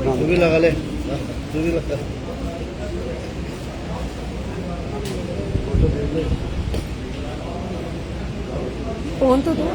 तू भी लगा ले, तू भी लगा। फोन तो दो।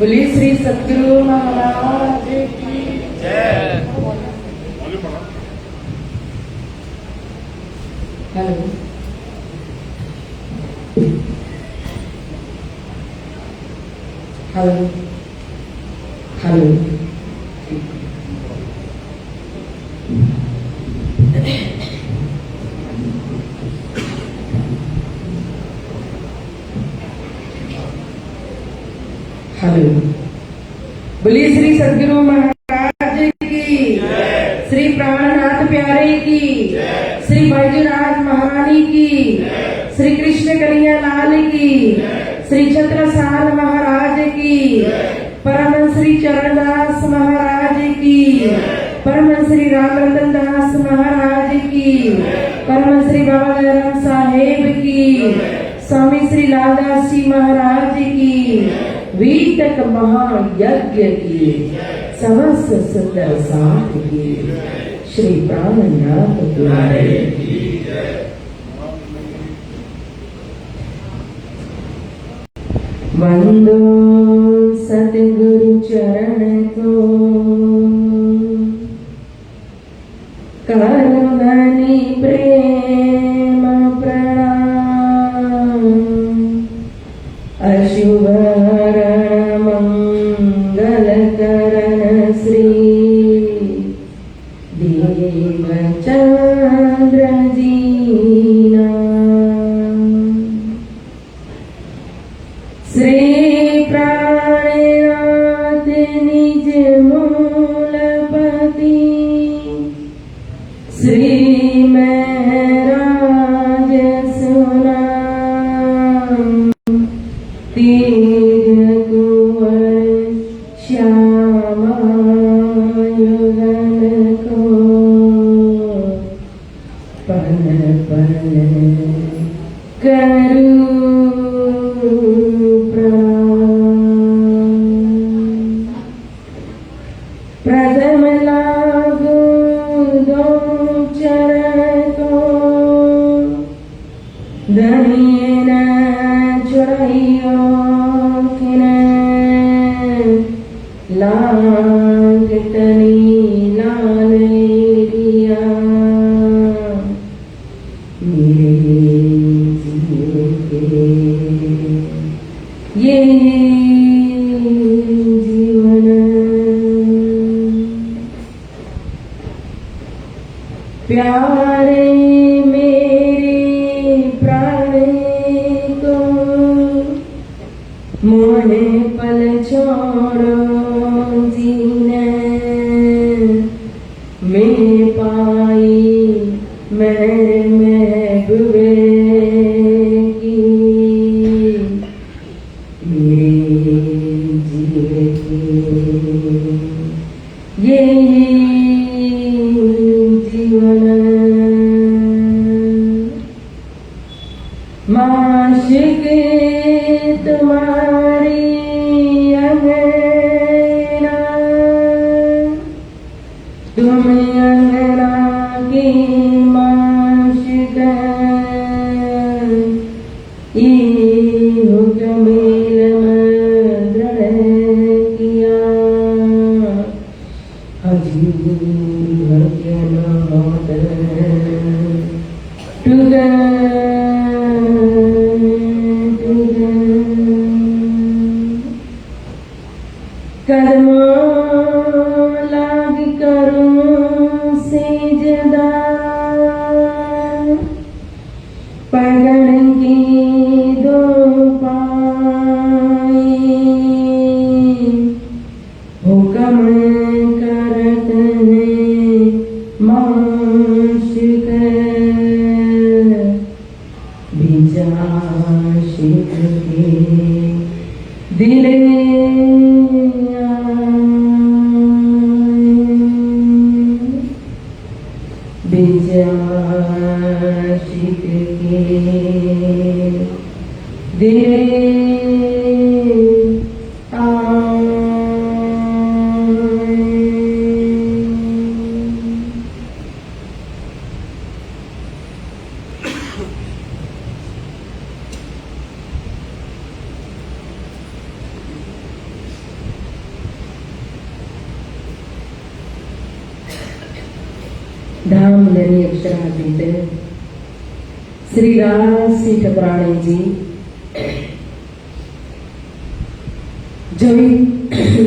बोलिए श्री सतगुरु महाराज की जय। हेलो हेलो हेलो हेलो बोलिए श्री सतगुरु महाराज की, श्री प्राणनाथ प्यारे की, श्री बैजूनाथ महारानी की, श्री कृष्ण कन्हैया लाल की, श्री छत्रसाल महाराज की, परम श्री चरणदास महाराज की, परम श्री रामरतन दास महाराज की, परम श्री बाबा दयाराम साहेब की, स्वामी श्री लालदास जी महाराज की, वीतक महायज्ञ की, समस्त सुंदर साथ की, श्री प्राणनाथ प्यारे की। वंदो सतगुरु चरण को, करमणि प्रेम प्रणाम, अशुभ मंगलकरण श्री देवचंद्र जीना, श्री प्राणनाथ निज मूलपति, श्री महराज सुना, तेज कुंवर श्यामा युगल को, पल पल करू प्रथम लागू दो चरण को, धनिये न चढ़ाइयो किन, लाग तनी लाल रिया, मेरे जीव के ये जीवन, प्यारे मेरे प्राण को, मोहे पल छोड़ो जीने, मैं पाई मेरे महबूबे की, मेरे जीव की ये जीवन, माशिक तुम्हारी दिल बेजाशिक के दिल धाम नरी अक्षरातीत श्री राजसी ठकुराणी जी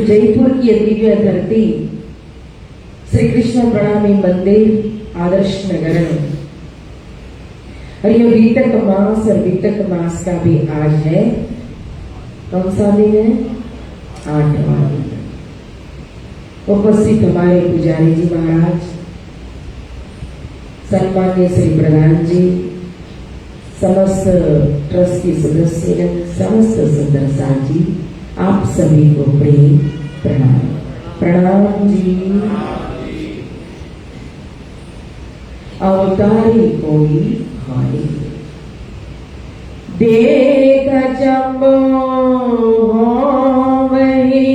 जयपुर की दिव्य धरती श्री कृष्ण प्रणामी मंदिर आदर्श नगर और यह बीतक मास और बीतक मास का भी आज है। कौन सा दिन है? 8वां दिन। उपस्थित हमारे पुजारी जी महाराज, सम्मान्य श्री प्रधान जी, समस्त ट्रस्ट के सदस्य, समस्त सदस्य जी, आप सभी को प्रेम प्रणाम। प्रणाम जी। अवतारी कोई हानि देख जम्बो वही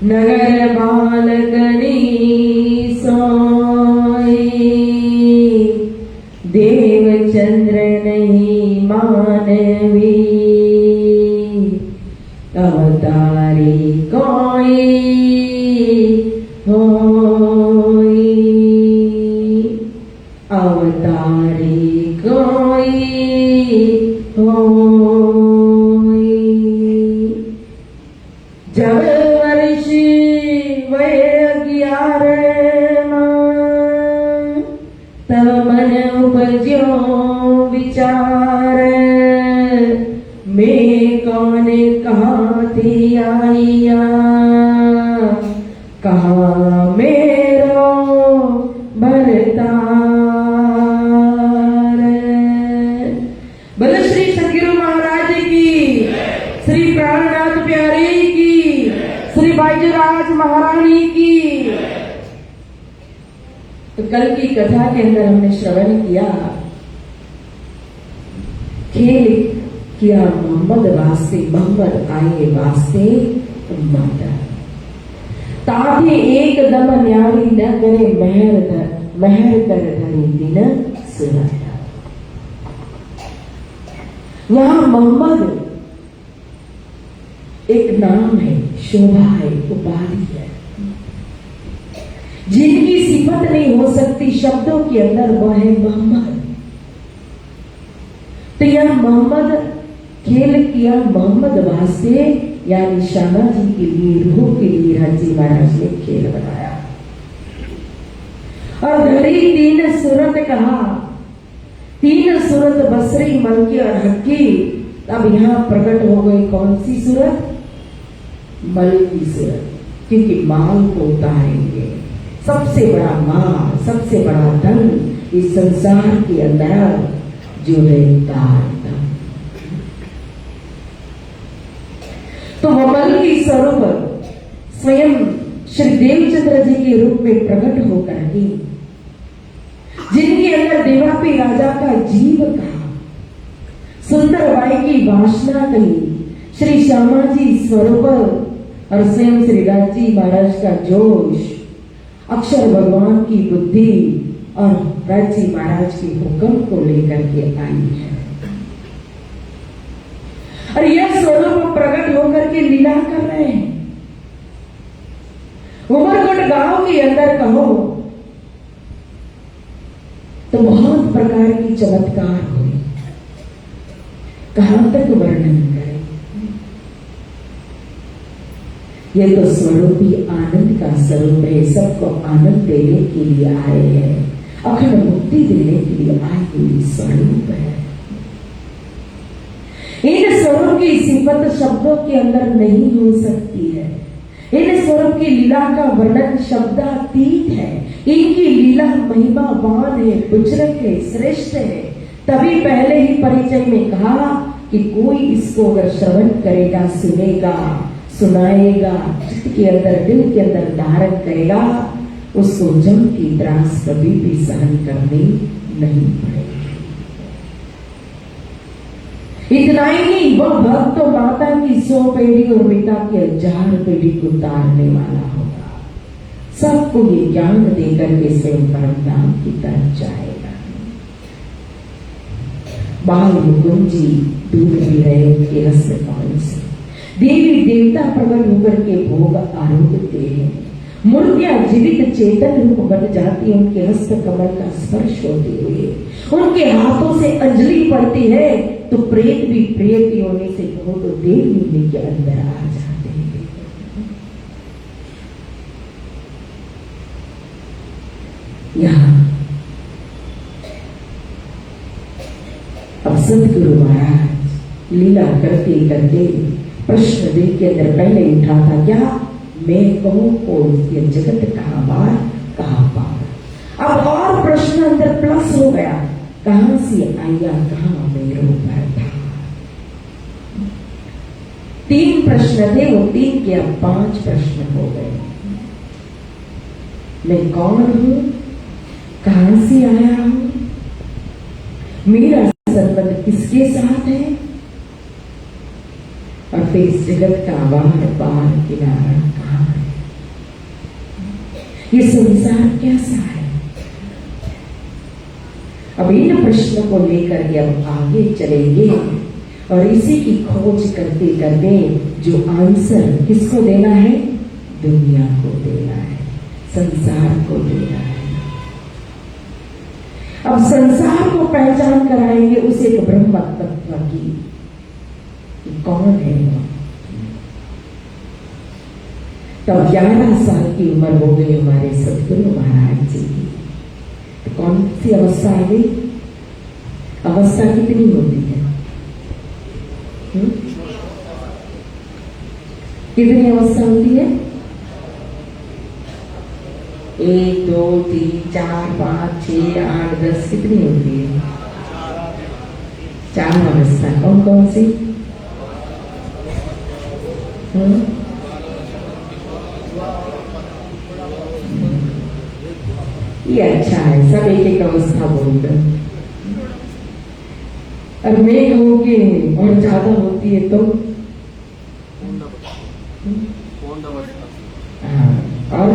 नगर बालकनी देव चंद्र नहीं मानवी अवतारी कोई होई अवतारी कोई होई। जब वर्ष वह 11 तब मन उपजो विचार मैं कौन कहाँ थी आइया कहाँ मेरो भरतार। बोलो श्री सतगुरु महाराज की, श्री प्राणनाथ प्यारे की, श्री बाईजराज महारानी की। तो कल की कथा के अंदर हमने श्रवण किया, खेल किया मोहम्मद वास्ते, मोहम्मद आए वास्ते माता ताकि एकदम न्यारी न करे महर कर धनी दिन सुनाता। यहां मोहम्मद एक नाम है, शोभा है, उपाधि है, जिनकी सिफत नहीं हो सकती शब्दों के अंदर, वह है मोहम्मद। तो यह मोहम्मद खेल किया मोहम्मद वास्ते, यानी श्यामा जी के लिए, रूह के लिए राजी महाराज ने खेल बनाया। और घड़ी 3 सूरत कहा, 3 सूरत बसरी, मलकी और हक्की। अब यहां प्रकट हो गई कौन सी सूरत? मलकी सूरत, क्योंकि माल को उतारेंगे। सबसे बड़ा माल, सबसे बड़ा धन इस संसार के अंदर जो है दान। तो वमल की स्वरूप स्वयं श्री देवचंद्र जी के रूप में प्रकट होकर ही, जिनके अंदर देवापी राजा का जीव कहा, सुंदर बाई की वासना कही, श्री श्यामा जी स्वरूप और स्वयं श्री राजी महाराज का जोश, अक्षर भगवान की बुद्धि और राजी महाराज के हुक्म को लेकर के आई है। और यह स्वरूप प्रकट होकर के लीला कर रहे हैं। उमरकोट गांव के अंदर कहो तो बहुत प्रकार की चमत्कार हुए, कहां तक वर्णन करें। यह तो स्वरूप ही आनंद का स्वरूप है, सबको आनंद देने के लिए आए हैं, अखंड मुक्ति देने के लिए आए हुए स्वरूप है। इन स्वरूप की सिफत शब्दों के अंदर नहीं हो सकती है। इन स्वरूप की लीला का वर्णन शब्दातीत है। इनकी लीला महिमावान है, बुजुर्ग है, श्रेष्ठ है। तभी पहले ही परिचय में कहा कि कोई इसको अगर श्रवण करेगा, सुनेगा, सुनाएगा, चित्त के अंदर, दिल के अंदर धारण करेगा, उसको जम की त्रास कभी भी सहन करनी नहीं पड़ेगी। इतना ही नहीं, वह भक्त तो माता की 100 पीढ़ी और पिता की 1000 पीढ़ी को तारने वाला होगा। सबको ये ज्ञान देकर के स्वयं परम धाम की तरफ जाएगा। बाल मुकुंद जी दूर भी रहे उनके रस्य पान से, देवी देवता प्रकट होकर के भोग आरोग्य हैं। मूर्तियां जीवित चेतन रूप बन जाती है उनके हस्त कमल का स्पर्श होते हुए। उनके हाथों से अंजलि पड़ती है तो प्रेत भी प्रेत होने से कहो तो देवी के अंदर आ जाते हैं। यहाँ अब सदगुरु महाराज लीला करते करते प्रश्न दिल के अंदर पहले उठा था, क्या मैं कहूं कोई ये जगत कहाँ बार कहाँ पार। अब और प्रश्न अंदर प्लस हो गया, कहां से आया कहां मेरो बैठा। 3 प्रश्न थे, वो 3 के अब 5 प्रश्न हो गए। मैं कौन हूं, कहां से आया हूं, मेरा संबंध किसके साथ है, और फिर इस जगत का बाहर पार किनारा कहां है, ये संसार कैसा है। अब इन प्रश्न को लेकर के अब आगे चलेंगे और इसी की खोज करते करते जो आंसर किसको देना है, दुनिया को देना है, संसार को देना है। अब संसार को पहचान कराएंगे उस एक ब्रह्म तत्व की, कौन है वो। तब 11 साल की उम्र हो गई हमारे सतगुरु महाराज जी की। तो कौन सी अवस्था आ गई, अवस्था कितनी होती है, कितनी अवस्था होती है, 1 2 3 4 5 6 8 10 कितनी होती है, 4 अवस्था। कौन कौन सी, ये अच्छा है, सब एक एक अवस्था बोल रहे। और मैं कहूँगी और ज्यादा होती है तो और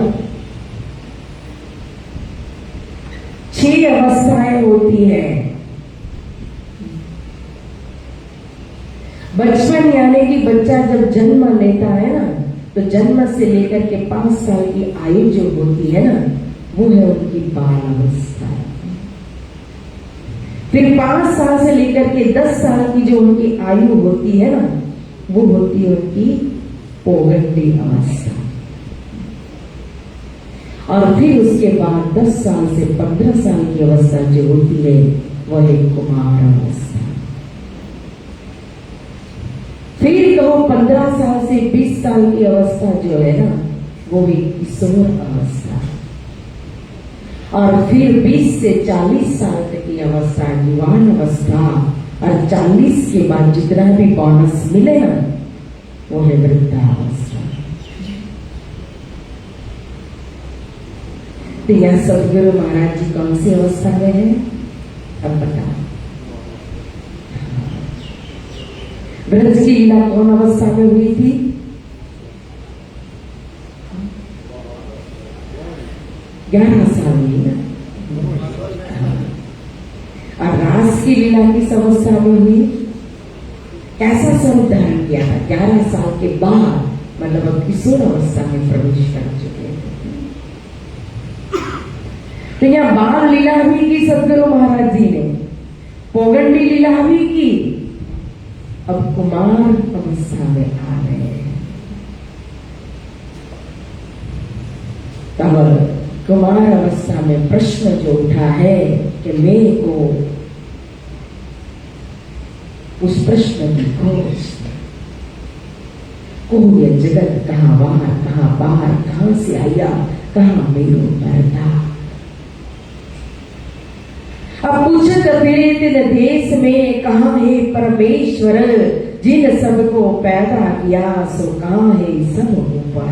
6 अवस्थाएं होती है। बचपन यानी कि बच्चा जब जन्म लेता है ना, तो जन्म से लेकर के 5 साल की आयु जो होती है ना, वो है उनकी बाल अवस्था। फिर 5 साल से लेकर के 10 साल की जो उनकी आयु होती है ना, वो होती है उनकी पौगंडी अवस्था। और फिर उसके बाद 10 साल से 15 साल की अवस्था जो होती है वह है कुमार अवस्था। फिर कहो 15 साल से 20 साल की अवस्था जो है ना, वो भी किशोर अवस्था। और फिर 20 से 40 साल तक की अवस्था युवान अवस्था। और 40 के बाद जितना भी बोनस मिले ना, वो है वृद्धावस्था। तो यह सतगुरु महाराज जी कौन सी अवस्था में है, अब बताओ। ब्रज की लीला कौन अवस्था में हुई थी, 11 साल में ना। और रास की लीला किस अवस्था में हुई, कैसा स्वरूप धारण किया था, 11 साल के बाद, मतलब अब किशोर अवस्था में प्रवेश कर चुके थे। तो यहाँ बाल लीला भी की सदगुरु महाराज जी ने, पौगंडी लीला भी की, अब कुमार अवस्था में आ गए हैं। तब कुमार अवस्था में प्रश्न जो उठा है कि मैं को उस प्रश्न की खोज, को यह जगत कहाँ बाहर कहां से आया, कहां मेरो बैठा। अब पूछत फिरे तिन देश में कहाँ है परमेश्वर, जिन सबको पैदा किया सो कहाँ है सब ऊपर।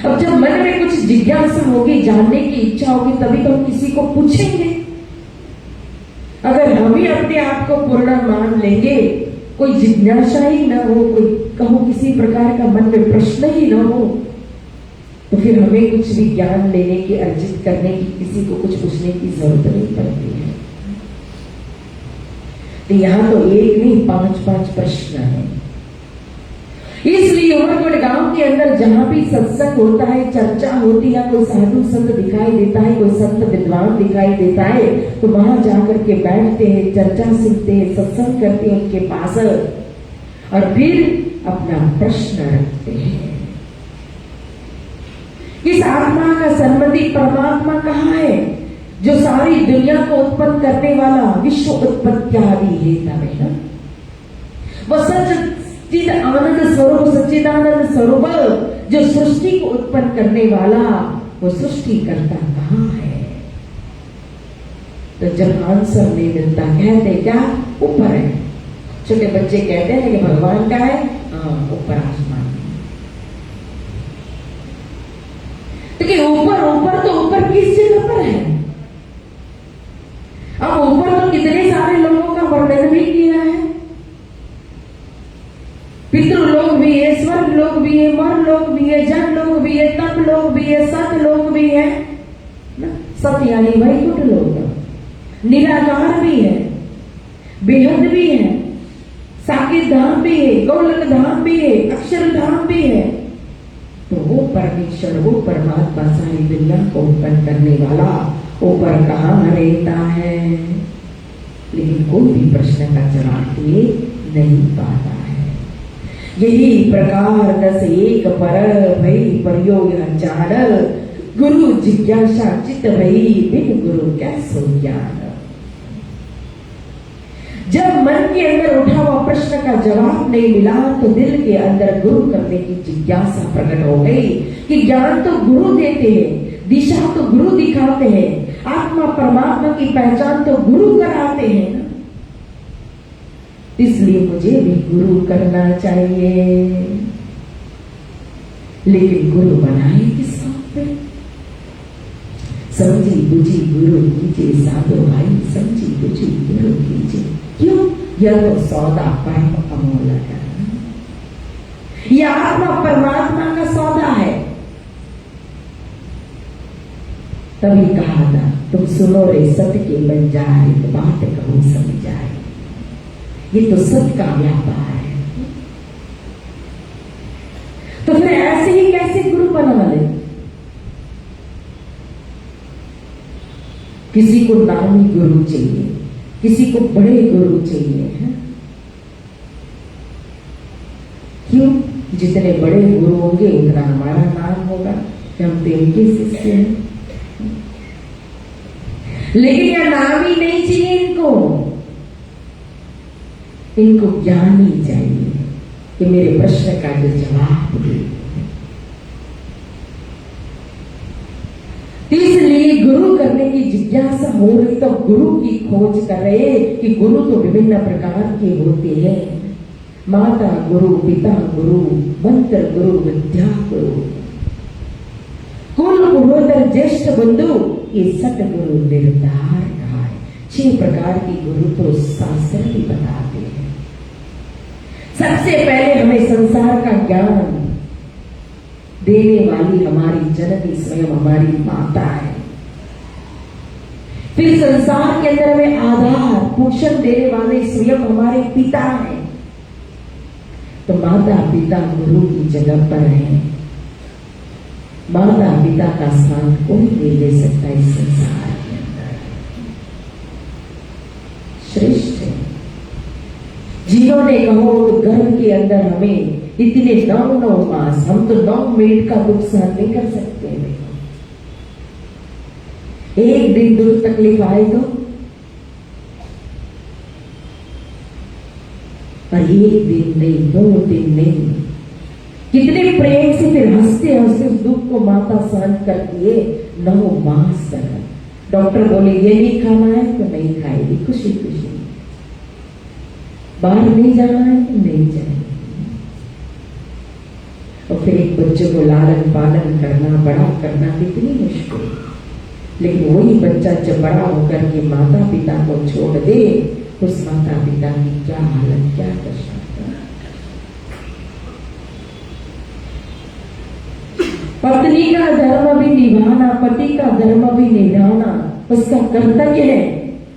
अब जब मन में कुछ जिज्ञासा होगी, जानने की इच्छा होगी, तभी तो हम किसी को पूछेंगे। अगर हम ही अपने आप को पूर्ण मान लेंगे, कोई जिज्ञासा ही ना हो, कोई कहो किसी प्रकार का मन में प्रश्न ही ना हो, तो फिर हमें कुछ भी ज्ञान लेने की, अर्जित करने की, किसी को कुछ पूछने की जरूरत नहीं पड़ती है। तो यहां तो एक नहीं 5-5 प्रश्न है। इसलिए उमरकोट गांव के अंदर जहां भी सत्संग होता है, चर्चा होती है, कोई साधु संत दिखाई देता है, कोई संत विद्वान दिखाई देता है, तो वहां जाकर के बैठते हैं, चर्चा सुनते हैं, सत्संग करते हैं उनके पास, और फिर अपना प्रश्न रखते हैं। इस आत्मा का संबंधी परमात्मा कहाँ है, जो सारी दुनिया को उत्पन्न करने वाला, विश्व उत्पत्त्यादि हेता है ना, वह सच्चिद आनंद स्वरूप, सच्चिदानंद स्वरूप, जो सृष्टि को उत्पन्न करने वाला, वो सृष्टि करता कहाँ है। तो जब आंसर नहीं मिलता, कहते क्या ऊपर है। छोटे बच्चे कहते हैं कि भगवान का है, ऊपर आसमान। तो ऊपर ऊपर तो ऊपर किस जगह पर है। अब ऊपर तो कितने सारे लोगों का वर्णन भी किया है। पितृलोक भी है, स्वर्ग लोक भी है, मर लोक भी है, जन लोक भी है, तप लोक भी है, सत लोक भी है। सत यानी वैकुंठ लोक, निराकार भी है, बेहद भी है, साकेत धाम भी है, गौलक धाम भी है, अक्षर धाम भी है। तो वो परमेश्वर, वो परमात्मा सारी दुनिया को उत्पन्न करने वाला ऊपर कहाँ रहता है, लेकिन कोई भी प्रश्न का जवाब दे नहीं पाता है। यही प्रकार 10 एक पर भई परियो यह चार, गुरु जिज्ञासा चित भई बिन गुरु कैसो ज्ञान। जब मन के अंदर उठा हुआ प्रश्न का जवाब नहीं मिला, तो दिल के अंदर गुरु करने की जिज्ञासा प्रकट हो गई कि ज्ञान तो गुरु देते हैं, दिशा तो गुरु दिखाते हैं, आत्मा परमात्मा की पहचान तो गुरु कराते हैं ना, इसलिए मुझे भी गुरु करना चाहिए। लेकिन गुरु बनाए किस बात पे? समझी बुझी गुरु कीजिए साधो भाई, समझी बुझी गुरु कीजिए। क्यों? यह तो सौदा परम अमोल है। यह आत्मा परमात्मा का सौदा है। तभी कहा था, तुम सुनो रे सत्य के बन जाए, तो बात कहूं समझ जाए। ये तो सत्य का व्यापार है। तो फिर ऐसे ही कैसे गुरु बना ले? किसी को नामी गुरु चाहिए, किसी को बड़े गुरु चाहिए है। क्यों? जितने बड़े गुरु होंगे उतना हमारा नाम होगा कि हम इनके शिष्य हैं। लेकिन यह नाम ही नहीं चाहिए इनको ज्ञान ही चाहिए कि मेरे प्रश्न का जो जवाब दे। इसलिए गुरु करने की जिज्ञासा हो रही, तो गुरु की खोज कर रहे कि गुरु तो विभिन्न प्रकार के होते हैं। माता गुरु, पिता गुरु, मंत्र गुरु, विद्या गुरु, कुल गुरुतर ज्येष्ठ बंधु, ये सतगुरु निर्धार कहा है। 6 प्रकार की गुरु तो शास्त्र भी बताते हैं। सबसे पहले हमें संसार का ज्ञान देने वाली हमारी जननी स्वयं हमारी माता है। फिर संसार के अंदर हमें आधार पोषण देने वाले स्वयं हमारे पिता हैं। तो माता पिता गुरु की जगह पर है। माता पिता का स्थान कोई नहीं ले सकता इस संसार के अंदर। श्रेष्ठ है। जिन्होंने कहो तो गर्भ के अंदर हमें इतने 9 मास, हम तो 9 मिनट का दुख सहन नहीं कर सकते। एक दिन दुख तकलीफ आए तो, और एक दिन नहीं, 2 दिन नहीं, कितने प्रेम से फिर हंसते हंसते उस दुख को माता सहन करती है 9 मास तक। डॉक्टर बोले ये नहीं खाना है तो नहीं खाएगी, खुशी खुशी। बाहर नहीं जाना है तो नहीं जाएगी। और फिर एक बच्चे को लालन पालन करना, बड़ा करना कितनी मुश्किल। लेकिन वही बच्चा जब बड़ा होकर के माता पिता को छोड़ दे, उस माता पिता की क्या हालत, क्या दशा। पत्नी का धर्म भी निभाना, पति का धर्म भी निभाना उसका कर्तव्य है,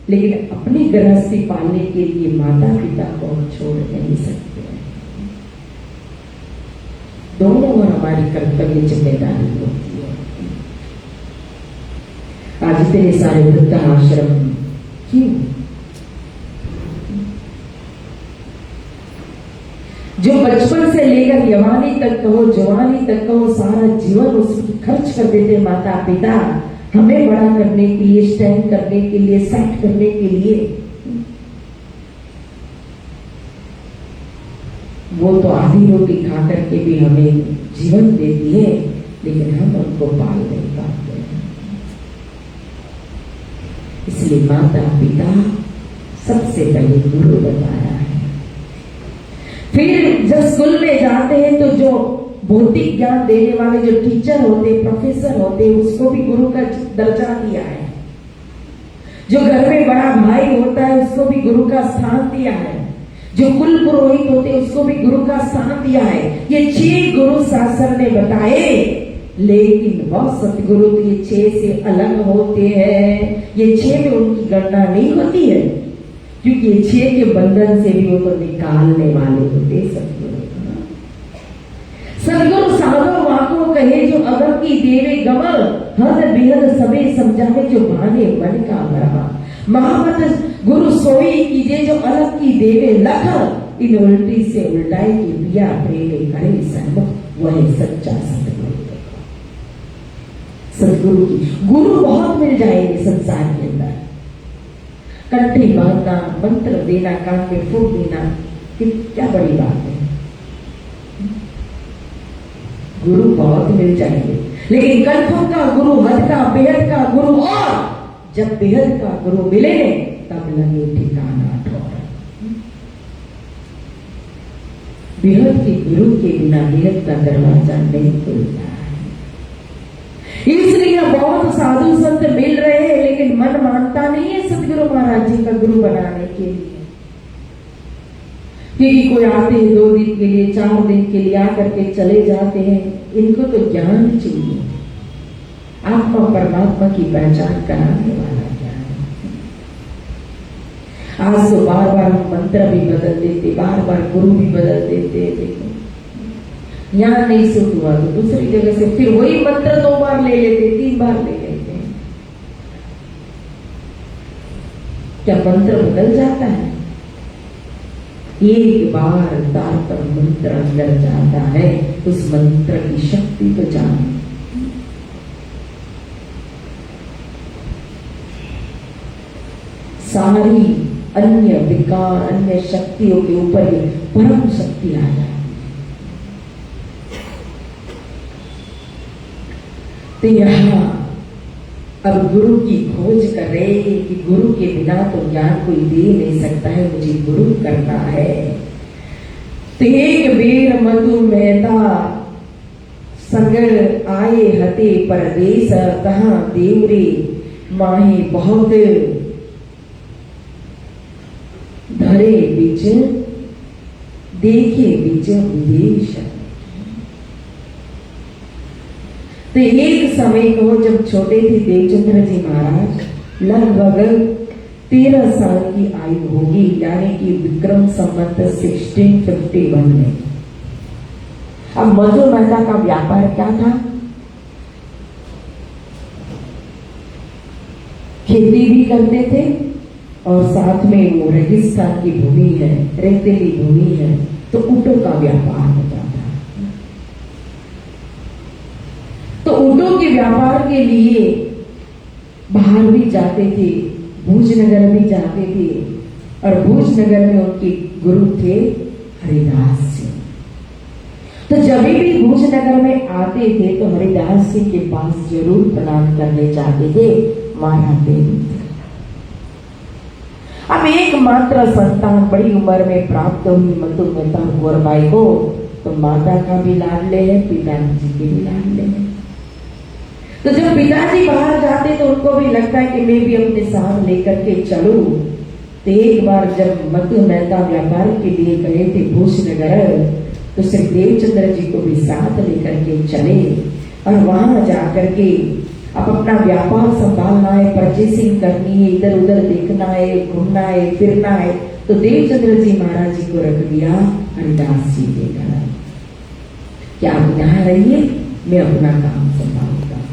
लेकिन अपनी गृहस्थी पालने के लिए माता पिता को हम छोड़ नहीं सकते। दोनों और हमारी कर्तव्य जिम्मेदारी होती है। आज इतने सारे वृद्धाश्रम क्यों? जो बचपन से लेकर यवानी तक कहो, जवानी तक कहो, सारा जीवन उसकी खर्च कर देते माता पिता हमें बड़ा करने के लिए, स्टैंड करने के लिए, सेट करने के लिए। वो तो आधी रोटी खा करके भी हमें जीवन देती है, लेकिन हम उनको पाल नहीं पाते हैं। इसलिए माता पिता सबसे पहले गुरु बताया है। फिर जब स्कूल में जाते हैं तो जो भौतिक ज्ञान देने वाले जो टीचर होते, प्रोफेसर होते, उसको भी गुरु का दर्जा दिया है। जो घर में बड़ा भाई होता है उसको भी गुरु का स्थान दिया है। जो कुल पुरोहित होते उसको भी गुरु का स्थान दिया है। ये 6 गुरु शास्त्र ने बताए, लेकिन वह सतगुरु तो ये 6 से अलग होते हैं। ये 6 में उनकी गणना नहीं होती है, क्योंकि ये 6 के बंधन से भी वो तो निकालने वाले होते सतगुरु। सतगुरु साधो वाको कहे जो अगर की देवे गमल, हद बेहद सबे समझावे जो भाने मन का भरमा। महामत गुरु सोई कीजे जो अलग की देवे लख, इन उल्टी से उल्टाई की पिया प्रेमे करे सन्मुख, वही सच्चा सतगुरु। सतगुरु की गुरु बहुत मिल जाएंगे संसार के अंदर। कंठी बांधना, मंत्र देना, कान में फूंक देना, क्या बड़ी बात है। गुरु बहुत मिल जाएंगे, लेकिन कल्पम का गुरु, हद का, बेहद का गुरु, और जब बेहद का गुरु मिले तब लगे ठिकाना ठोर। बेहद के गुरु के बिना बेहद का दरवाजा नहीं खुलता है। इसलिए बहुत साधु संत मिल रहे हैं, लेकिन मन मानता नहीं है सतगुरु महाराज जी का गुरु बनाने के लिए। क्योंकि कोई आते हैं 2 दिन के लिए, 4 दिन के लिए आकर के चले जाते हैं। इनको तो ज्ञान चाहिए, आत्मा परमात्मा की पहचान कराने वाला ज्ञान। आज तो बार बार हम मंत्र भी बदल देते, बार बार गुरु भी बदल देते। देखो यहाँ नहीं सूट हुआ तो दूसरी जगह से फिर वही मंत्र 2 बार ले लेते, 3 बार ले लेते। क्या मंत्र बदल जाता है? एक बार तारतम मंत्र अंदर जाता है, उस मंत्र की शक्ति तो जान। सारी अन्य विकार, अन्य शक्तियों के ऊपर ये परम शक्ति आ जाए। तो यहाँ अब गुरु की खोज कर रहे हैं कि गुरु के बिना तो ज्ञान कोई दे नहीं सकता है, मुझे गुरु करना है। तेग बेर मधु मेहता संगर आए हते परदेश, कहाँ देवरे माहे बहुत धरे बीच देखे बीच विदेश। तो एक समय को जब छोटे थे देवचंद्र जी महाराज, लगभग 13 साल की आयु होगी, यानी कि विक्रम संवत 1651 में। अब मधु मेहता का व्यापार क्या था? खेती भी करते थे और साथ में वो रेगिस्तान की भूमि है, रेतीली भूमि है, तो ऊँटों का व्यापार होता था। तो ऊँटों के व्यापार के लिए बाहर भी जाते थे, भूजनगर भी जाते थे, और भूजनगर में उनके गुरु थे हरिदास सिंह। तो जब भी भूजनगर में आते थे तो हरिदास सिंह के पास जरूर प्रणाम करने जाते थे। मारा देवी। अब एकमात्र संतान बड़ी उम्र में प्राप्त हुई मधु मेहता कुंवरबाई को, तो माता का भी लाडले है, पिताजी के भी लाडले है। तो जब पिताजी बाहर जाते तो उनको भी लगता है कि मैं भी अपने साथ लेकर के चलूं। तो एक बार जब मधु मेहता व्यापार के लिए गए थे भूषनगर, तो श्री देवचंद्र जी को भी साथ लेकर के चले और वहां जाकर के अब अपना व्यापार संभालना है, परचेसिंग करनी है, इधर उधर देखना है, घूमना है, फिरना है। तो देवचंद्र जी महाराज जी को रख दिया हरिदास जी के घर, क्या आप यहाँ रहिए, मैं अपना काम संभालता हूँ।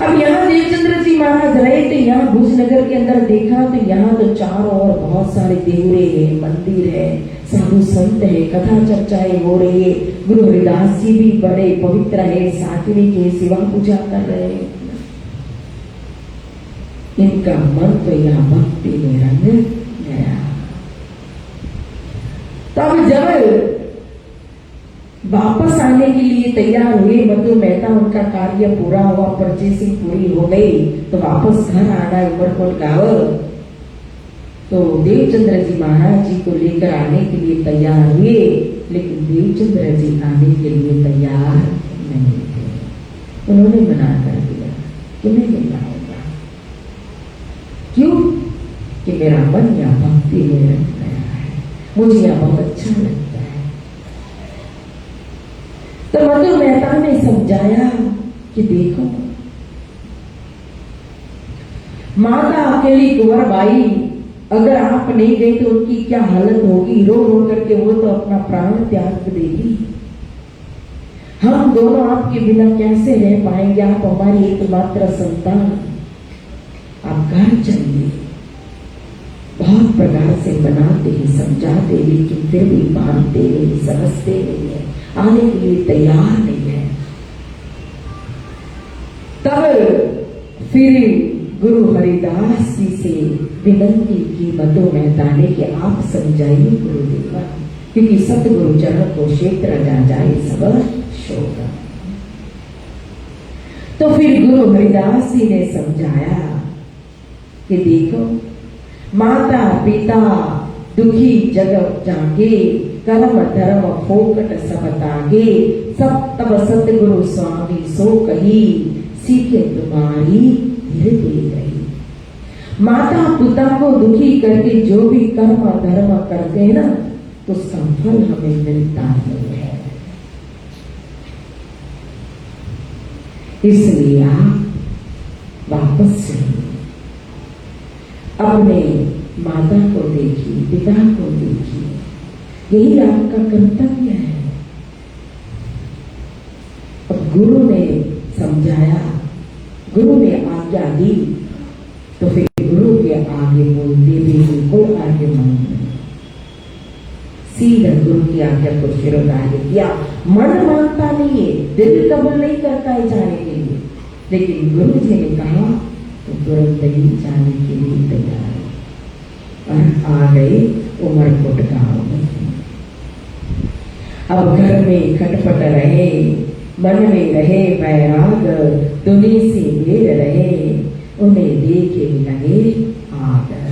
अब यहाँ देवचंद्र जी महाराज रहे थे, यहाँ भूषनगर के अंदर देखा तो यहाँ तो चारों ओर बहुत सारे देवरे हैं, मंदिर है, साधु संत है, कथा चर्चाएं हो रही है। गुरु हरिदास जी भी बड़े पवित्र है, सात्विक के सेवा पूजा कर रहे हैं। इनका मन तो यहाँ भक्ति में रंग गया। तब जब वापस आने के लिए तैयार हुए मधु मेहता, उनका कार्य पूरा हुआ, परचेसिंग पूरी हो गई, तो वापस घर आना उमरकोट गांव। तो देवचंद्र जी महाराज जी को लेकर आने के लिए तैयार हुए, लेकिन देवचंद्र जी आने के लिए तैयार नहीं थे। उन्होंने मना कर दिया कि मैं नहीं आऊंगा। क्यों? कि मेरा मन यहाँ भक्ति में रख गया है, मुझे यहाँ बहुत अच्छा लगता है। तो मधु मेहता ने समझाया कि देखो, माता अकेली कुंवरबाई, अगर आप नहीं गए तो उनकी क्या हालत होगी, रो रो करके वो तो अपना प्राण त्याग देगी। हम दोनों आपके बिना कैसे रह पाएंगे, आप हमारी एकमात्र संतान, आप घर चलिए। बहुत प्रकार से मनाते हैं, समझाते, लेकिन फिर भी मानते नहीं, समझते नहीं है, आने के लिए तैयार नहीं है। तब फिर गुरु हरिदास जी से विनती की मधु मेहता ने कि आप समझाइए गुरुदेवा, क्योंकि सतगुरु चरण को क्षेत्र जा जाए सब शोक। तो फिर गुरु हरिदास जी ने समझाया कि देखो, माता पिता दुखी जगत जागे, कर्म धर्म फोकट सब तागे, सब तब सतगुरु स्वामी सो कही, सीखे तुम्हारी धीरे रही। माता पिता को दुखी करके जो भी कर्म धर्म करते हैं ना, तो उसका फल हमें मिलता नहीं है। इसलिए आप वापस चलिए, अपने माता को देखिए, पिता को देखिए, यही आपका कर्तव्य है। अब गुरु ने समझाया, गुरु ने आज्ञा दी, तो फिर गुरु के आगे बोलते भी बिल्कुल आगे मानना, सीधा गुरु की आज्ञा को शिरोधार्य किया। मन मानता नहीं है, दिल कबूल नहीं करता है जाने के लिए, लेकिन गुरु जी ने कहा तो तुरंत ही जाने के लिए तैयार और आ गए उमरकोट गांव में। अब घर में खटपट रहे, मन में रहे वैराग, दुनी से घेर रहे, उन्हें देखे लगे आदर।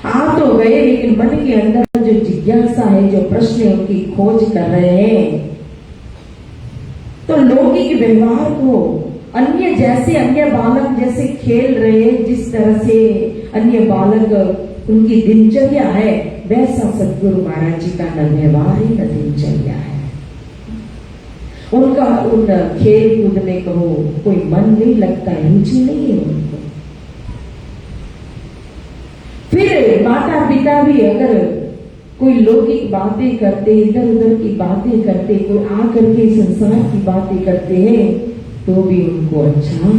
आ तो गए, लेकिन मन के अंदर जो जिज्ञासा है, जो प्रश्न उनकी खोज कर रहे हैं, तो लौकिक व्यवहार को अन्य जैसे, अन्य बालक जैसे खेल रहे, जिस तरह से अन्य बालक उनकी दिनचर्या है, वैसा सदगुरु महाराज जी का न व्यवहार है न दिनचर्या है। उनका उन खेल कूद में कहो कोई मन नहीं लगता, रुचि नहीं है उनको। फिर माता पिता भी अगर कोई लौकिक बातें करते, इधर उधर की बातें करते, कोई आकर के संसार की बातें करते हैं, तो भी उनको अच्छा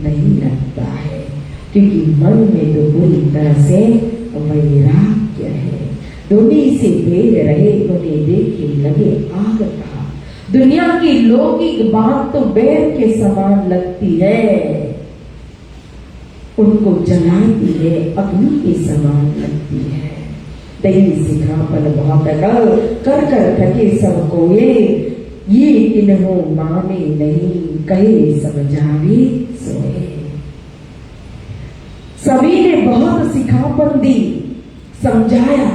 नहीं लगता है, क्योंकि मन में तो पूरी तरह से वैराग्य है। दुनी से बेर रहे, उन्हें देखे लगे आग का। दुनिया की लौकिक बात तो बैर के समान लगती है, उनको जलाती है, अग्नि के समान लगती है। दही सिखापन बहुत कर कर थके सब कोये, ये किन्हों माने नहीं, कहे समझावी सोए। सभी ने बहुत सिखापन दी, समझाया।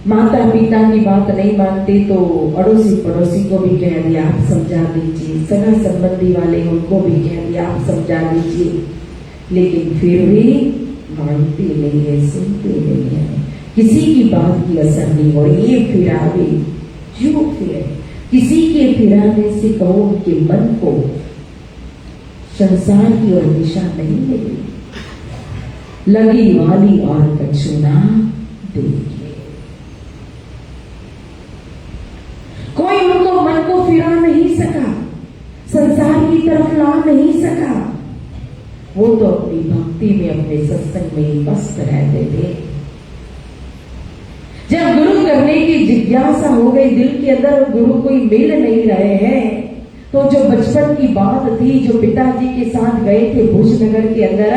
माता पिता की बात नहीं मानते तो अड़ोसी पड़ोसी को भी कह दिया आप समझा दीजिए, सगा संबंधी वाले उनको भी कह दिया आप समझा दीजिए, लेकिन फिर भी मानते नहीं है, सुनते नहीं है, किसी की बात की असर नहीं हो। ये फिरावे जो फिरे, किसी के फिराने से कहो कि मन को संसार की ओर दिशा नहीं मिली, लगी वाली और कछुना देखिए। कोई उनको मन को फिरा नहीं सका, संसार की तरफ ला नहीं सका। वो तो अपनी भक्ति में, अपने सत्संग में मस्त रहते थे। जब गुरु करने की जिज्ञासा हो गई दिल के अंदर, गुरु कोई मिल नहीं रहे हैं, तो जो बचपन की बात थी, जो पिताजी के साथ गए थे भुजनगर के अंदर,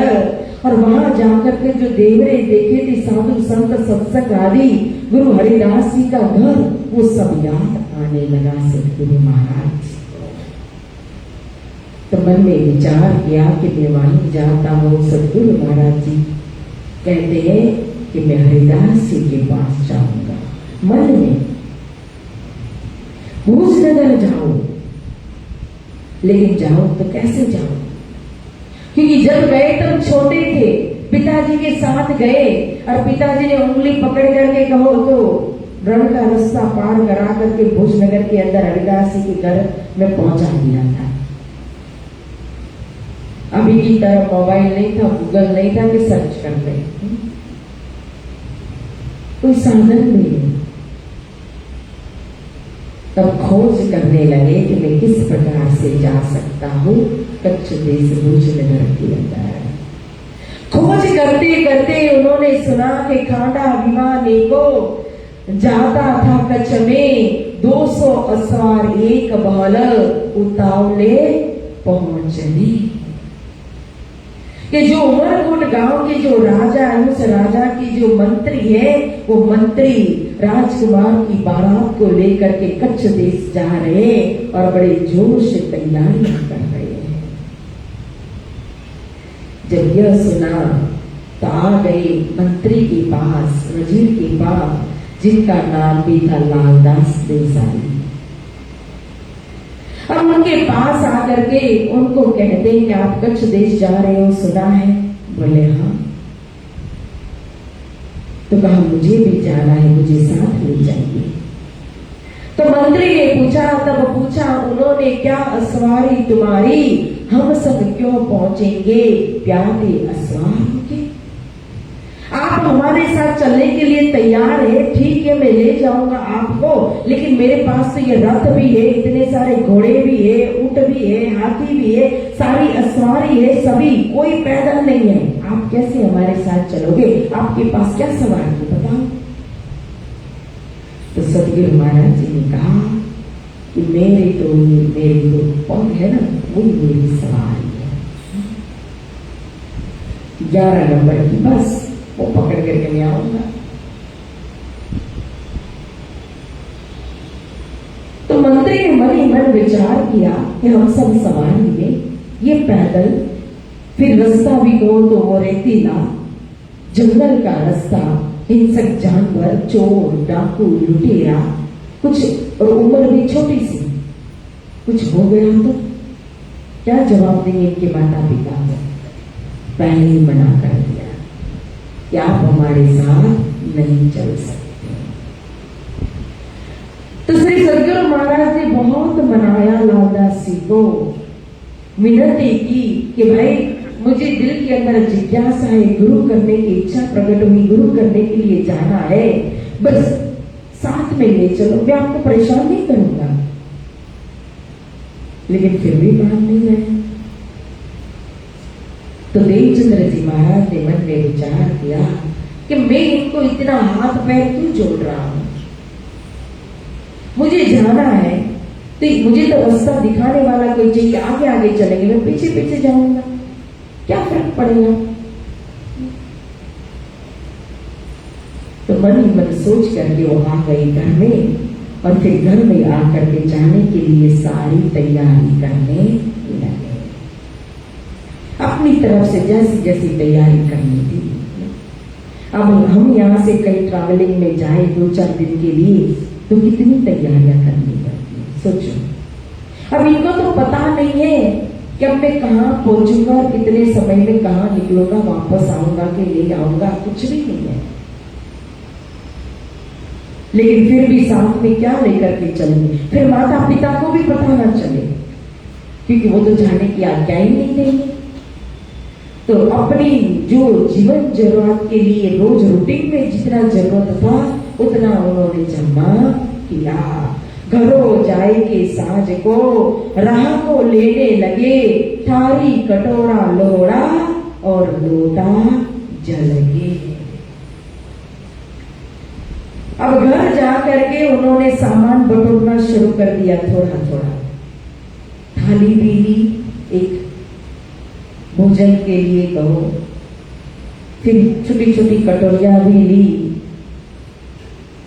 और वहां जाकर के जो देवरे देखे थे, साधु संत सत्संग आदि, गुरु हरिदास जी का घर, वो सब याद आने लगा सतगुरु महाराज। तो मन में विचार किया कि मैं वहीं जाता हूँ। सतगुरु महाराज जी कहते हैं कि मैं हरिदास जी के पास जाऊंगा। मन में भुजनगर जाओ, लेकिन जाओ तो कैसे जाओ, क्योंकि जब गए तब छोटे थे, पिताजी के साथ गए और पिताजी ने उंगली पकड़ करके कहो तो रण का रास्ता पार करा करके भुजनगर के अंदर हरिदास जी के घर में पहुंचा दिया था। अभी की तरह मोबाइल नहीं था, गूगल नहीं था कि सर्च कर दे, कोई साधन नहीं। तब खोज करने लगे कि मैं किस प्रकार से जा सकता हूँ कच्छ देश भुजनगर के अंदर। खोज करते करते उन्होंने सुना कि खांडा अभिमानी को जाता था कच्छ में 200 असवार एक बहल उतावले पहुंचने। कि जो उमरकोट गांव के जो राजा है, उस राजा की जो मंत्री है, वो मंत्री राजकुमार की बारात को लेकर के कच्छ देश जा रहे हैं और बड़े जोर से तैयारियां कर रहे हैं। जब यह सुना तो आ गए मंत्री के पास, वजीर के पास, जिनका नाम भी था लालदास देसाई। अब उनके पास आकर के उनको कहते हैं कि आप कच्छ देश जा रहे हो, सुना है? बोले हाँ। तो कहा मुझे भी जाना है, मुझे साथ ले जाइए। तो मंत्री ने पूछा, तब पूछा उन्होंने, क्या असवारी तुम्हारी, हम सब क्यों पहुंचेंगे प्यादे असवार के? आप हमारे साथ चलने के लिए तैयार है, ठीक है मैं ले जाऊंगा आपको, लेकिन मेरे पास तो ये रथ भी है, इतने सारे घोड़े भी है, ऊंट भी है, हाथी भी है, सारी असवारी है, सभी, कोई पैदल नहीं है, आप कैसे हमारे साथ चलोगे? आपके पास क्या सवारी है बताओ? तो सतगुरु महाराज जी ने कहा कि मेरे तो पग है ना, वो मेरी सवारी है। 11 नंबर की बस, वो पकड़ करके मैं आऊंगा। तो मंत्री ने मन ही मन विचार किया कि हम सब सवारी में, ये पैदल, फिर रास्ता भी कहो तो वो रेतीला जंगल का रास्ता, हिंसक जानवर, चोर डाकू लुटेरा, कुछ और उम्र भी छोटी सी, कुछ हो गया तो क्या जवाब देंगे इनके माता पिता को? पहले ही मना कर दिया कि आप हमारे साथ नहीं चल सकते। तो श्री सदगुरु महाराज ने बहुत मनाया लालदास जी को, मिन्नतें की कि भाई मुझे दिल के अंदर जिज्ञासा है, गुरु करने की इच्छा प्रकट हुई, गुरु करने के लिए जाना है, बस साथ में ले चलो, मैं आपको परेशान नहीं करूंगा। लेकिन फिर भी मान नहीं रहे। तो देवचंद्र जी महाराज ने मन में विचार किया कि मैं इनको इतना हाथ पैर क्यों जोड़ रहा हूं, मुझे जाना है तो मुझे तो रास्ता दिखाने वाला कोई चाहिए। आगे आगे चलेंगे, मैं पीछे पीछे जाऊंगा, क्या फर्क पड़ेगा? तो मन ही मन सोच करके वो आ गई घर में और फिर घर में आकर के जाने के लिए सारी तैयारी करने लगे। अपनी तरफ से जैसी जैसी तैयारी करनी थी। अब हम यहाँ से कहीं ट्रैवलिंग में जाए 2-4 दिन के लिए तो कितनी तैयारियां करनी पड़ती है, सोचो। अब इनको तो पता नहीं है कि अब मैं कहाँ पहुंचूंगा और कितने समय में कहाँ निकलूंगा, वापस आऊंगा कि ले आऊंगा, कुछ भी नहीं है। लेकिन फिर भी साथ में क्या लेकर के चलेंगे, फिर माता पिता को भी पता ना चले, क्योंकि वो तो जाने की आज्ञा ही नहीं देंगे। तो अपनी जो जीवन जरूरत के लिए रोज रूटीन में जितना जरूरत था उतना उन्होंने जमा किया। घरों जाए के साँझ को राह को लेने लगे, थारी कटोरा लोड़ा और लोटा जल गए। अब घर जा करके उन्होंने सामान बटोरना शुरू कर दिया, थोड़ा थोड़ा। थाली भी ली, एक भोजन के लिए कहो, फिर छोटी छोटी कटोरिया भी ली,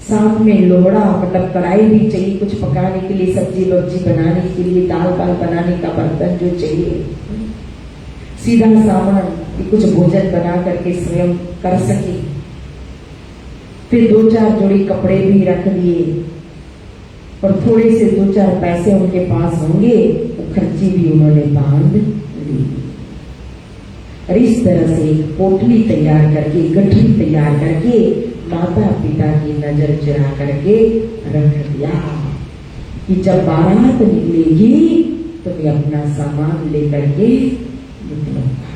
साथ में लोहड़ा मतलब कढ़ाई भी चाहिए कुछ पकाने के लिए, सब्जी वब्जी बनाने के लिए, दाल वाल बनाने का बर्तन जो चाहिए, सीधा सामान कि कुछ भोजन बना करके स्वयं कर सके। फिर 2-4 जोड़ी कपड़े भी रख लिए और थोड़े से 2-4 पैसे उनके पास होंगे तो खर्ची भी उन्होंने बांध ली। और इस तरह से एक पोटली तैयार करके, गठरी तैयार करके माता पिता की नजर चुरा करके रख दिया कि जब बारात निकलेगी तो मैं अपना सामान लेकर के निकलूंगा।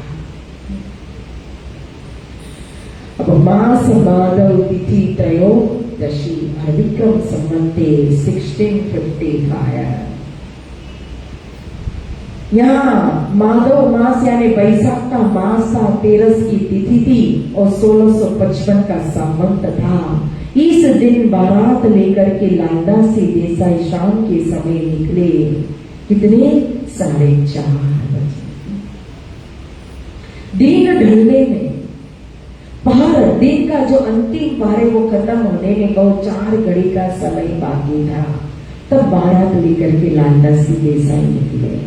अब मास माधव तिथि त्रयोदशी विक्रम संवते 1655। यहाँ माधव मास यानी बैसाख का मास था, 13 की तिथि थी और 1655 का संवत था। इस दिन बारात लेकर के लांडा से देसाई शाम के समय निकले। कितने? 4:30 बजे। दिन ढलने में पहर दिन का जो अंतिम पहर वो खत्म होने में को 4 घड़ी का समय बाकी था, तब बारात लेकर के लांडा से देसाई निकले।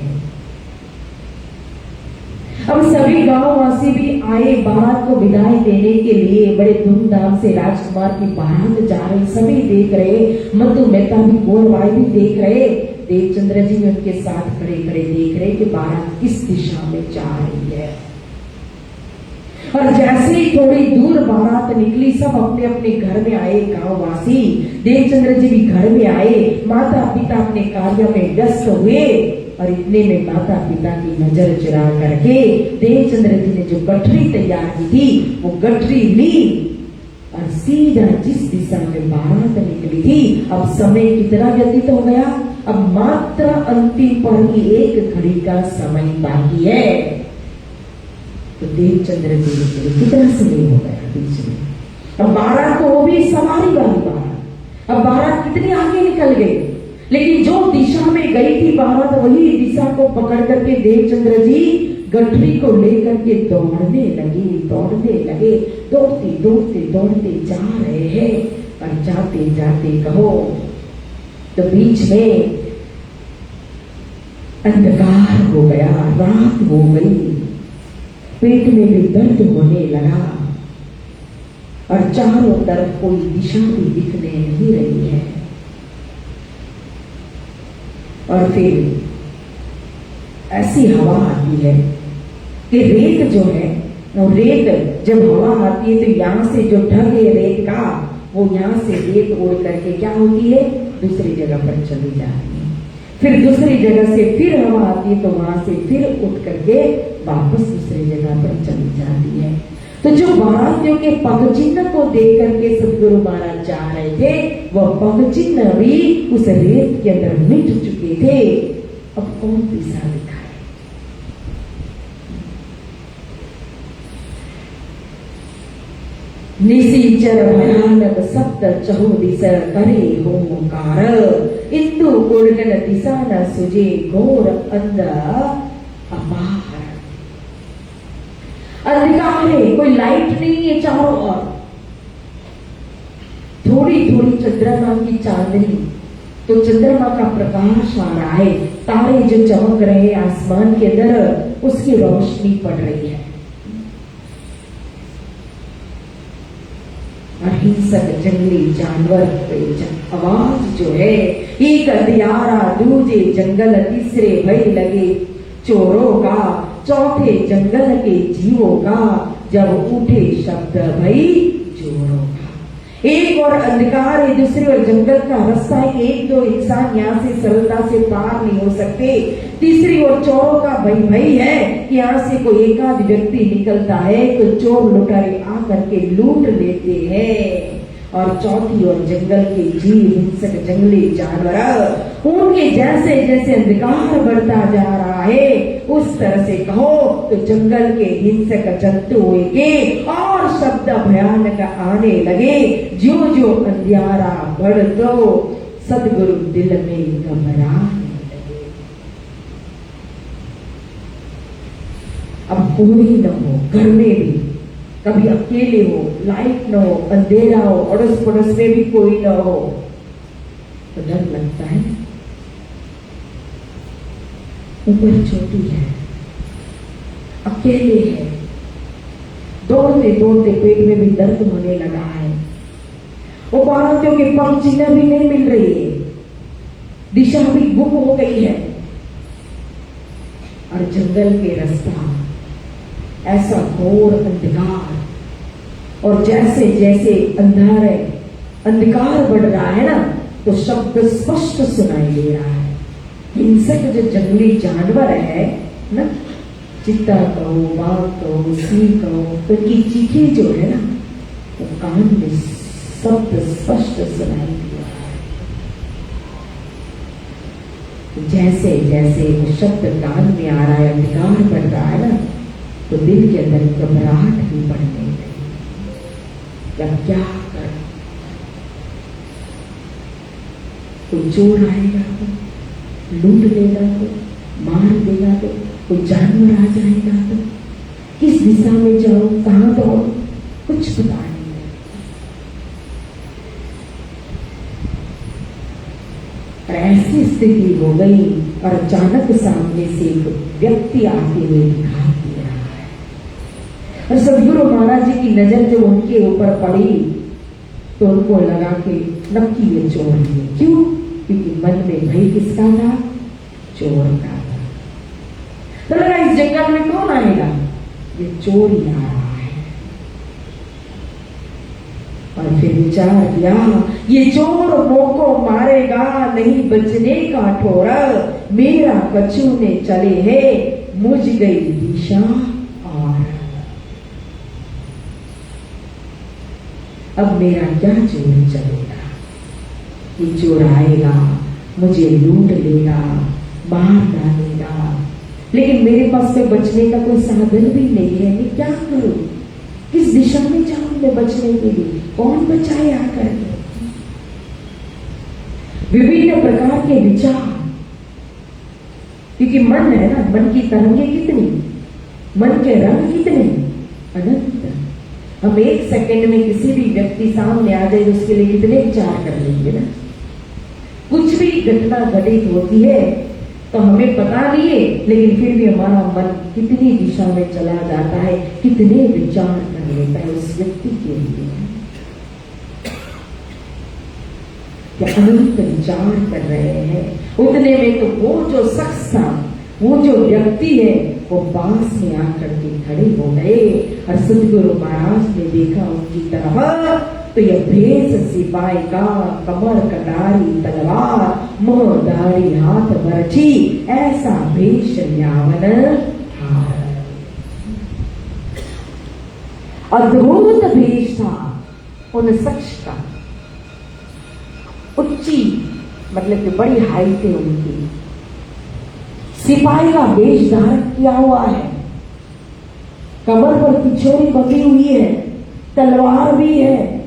अब सभी गांववासी भी आए बारात को विदाई देने के लिए। बड़े धूमधाम से राजकुमार की बारात जा रही, सभी देख रहे। मधु मेहता भी, गोरवाई भी देख रहे। देवचंद्र जी भी उनके साथ खड़े खड़े देख रहे कि बारात किस दिशा में जा रही है। और जैसे ही थोड़ी दूर बारात निकली, सब अपने अपने घर में आए गांववासी। देवचंद्र जी भी घर में आए, माता पिता अपने कार्य में व्यस्त हुए। और इतने में माता पिता की नजर चुरा करके देवचंद्र जी ने जो गठरी तैयार की थी वो गठरी ली और सीधा जिस दिशा में बारात निकली थी। अब समय कितना व्यतीत हो गया, अब मात्र अंतिम पर ही 1 घड़ी का समय बाकी है। तो देवचंद्र जी ने कितना समय हो गया बीच में। अब बारात तो वो भी सवारी वाली बारात, अब बारात कितनी आगे निकल गई, लेकिन जो दिशा में गई थी बारात वही दिशा को पकड़ करके देवचंद्र जी गठरी को लेकर के दौड़ने लगे। दौड़ते दौड़ते जा रहे हैं। और जाते जाते कहो तो बीच में अंधकार हो गया, रात हो गई, पेट में भी दर्द होने लगा और चारों तरफ कोई दिशा भी दिखने नहीं रही है। और फिर ऐसी हवा आती है कि रेत जो है, वो रेत जब हवा आती है तो यहाँ से जो ढग है रेत का, वो यहाँ से रेत उड़ करके क्या होती है, दूसरी जगह पर चली जाती है। फिर दूसरी जगह से फिर हवा आती है तो वहां से फिर उठ करके वापस दूसरी जगह पर चली जाती है। तो जो बारातियों के पग चिन्ह को देख करके सदगुरु महाराज जा रहे थे, वह पग चिन्ह भी उस रेत के अंदर मिट चुके थे। अब कौन दिशा दिखाए? निशिचर भयानक सप्त चहुदिश करे होमकार, इंदु गुणगन दिशा न सुजे घोर अंध अपार। अंधकार है, कोई लाइट नहीं है चारों ओर, थोड़ी थोड़ी चंद्रमा की चांदनी तो चंद्रमा का प्रकाश आ रहा है, तारे जो चमक रहे हैं आसमान के अंदर, उसकी रोशनी पड़ रही है। अहिंसक जंगली जानवर आवाज जो है, एक अंधियारा दूजे जंगल, तीसरे भय लगे चोरों का, चौथे जंगल के जीवों का, जब उठे शब्द भई चोरों का। एक और अंधकार है, दूसरी और जंगल का रास्ता है, एक दो इंसान यहाँ से सरलता से पार नहीं हो सकते। तीसरी ओर चोरों का भई है कि यहाँ से कोई एकाध व्यक्ति निकलता है तो चोर लुटारे आकर के लूट लेते हैं। और चौथी ओर जंगल के जीव, हिंसक जंगली जानवर, उनके जैसे जैसे अंधकार बढ़ता जा रहा है, उस तरह से कहो तो जंगल के हिंसक जंतु के और शब्द भयानक आने लगे। जो जो अंधियारा बढ़ तो सदगुरु दिल में घबराने लगे। अब कोई न हो, घर में भी कभी अकेले हो, लाइट न हो, अंधेरा हो, अड़ोस पड़ोस में भी कोई न हो, तो डर लगता है। ऊपर चोटी है, अकेले है, दौड़ते दौड़ते पेट में भी दर्द होने लगा है, वो बारातियों के पंख चिन्ह भी नहीं मिल रही है, दिशा भी गुम हो गई है। और जंगल के रास्ता ऐसा घोर अंधकार, और जैसे जैसे अंधकार बढ़ रहा है ना, तो शब्द स्पष्ट सुनाई दे रहा है। हिंसक जो जंगली जानवर है ना, चित्ता कहो, बाघ कहो, सिंह कहो, तो उनकी चीखें जो है ना, वो कान में शब्द स्पष्ट सुनाई दे रहा है। जैसे जैसे वो शब्द कान में आ रहा है, अंधकार बढ़ रहा है ना, तो दिल के अंदर घबराहट भी बढ़ने लगी। अब क्या कर, कोई चोर आएगा तो लूट लेगा, तो मार देगा, तो कोई जानवर आ जाएगा, तो किस दिशा में जाऊं, कहां दौड़ूं, कुछ पता नहीं है। और ऐसी स्थिति हो गई, और अचानक सामने से एक व्यक्ति आते हुए दिखाई दे रहा है। और सदगुरु महाराज जी की नजर जब उनके ऊपर पड़ी तो उनको लगा कि नक्की ये चोर है। क्यों? क्योंकि मन में भय किसका था? चोर का था। तो लगा इस जंगल में कौन आएगा? ये चोर ही आ रहा है। और फिर विचार किया, ये चोर मोको मारेगा, नहीं बचने का ठोरा, मेरा कछूने चले है, मुझ गई दिशा और अब मेरा क्या चोर चलेगा? ये चोर आएगा, मुझे लूट लेगा, मार डालेगा, लेकिन मेरे पास में बचने का कोई साधन भी नहीं है। मैं क्या करूं? किस दिशा में जाऊं मैं बचने के लिए? कौन बचाए आकर के? विभिन्न प्रकार के विचार, क्योंकि मन है ना, मन की तरंगे कितनी, मन के रंग कितने अनंत। हम एक सेकंड में किसी भी व्यक्ति सामने आ जाए, उसके लिए कितने विचार कर लेंगे ना। कुछ भी घटना घटित होती है तो हमें पता नहीं है, लेकिन फिर भी हमारा मन कितनी दिशा में चला जाता है, कितने विचार कर लेता है उस व्यक्ति के लिए। क्या अनंत विचार कर रहे हैं। उतने में तो वो जो शख्स था, वो जो व्यक्ति है, वो पास में आकर के खड़े हो गए। और सदगुरु महाराज ने देखा उनकी तरफ, तो यह भेष सिपाही का, कमर कटारी तलवार, मुंह दाढ़ी हाथ बरछी, ऐसा भेष यावन हार। अद्भुत भेष था उन शख्स का। उच्ची मतलब कि बड़ी हाइट है उनकी, सिपाही का वेश धारण किया हुआ है, कमर पर पिछोरी बंधी हुई है, तलवार भी है,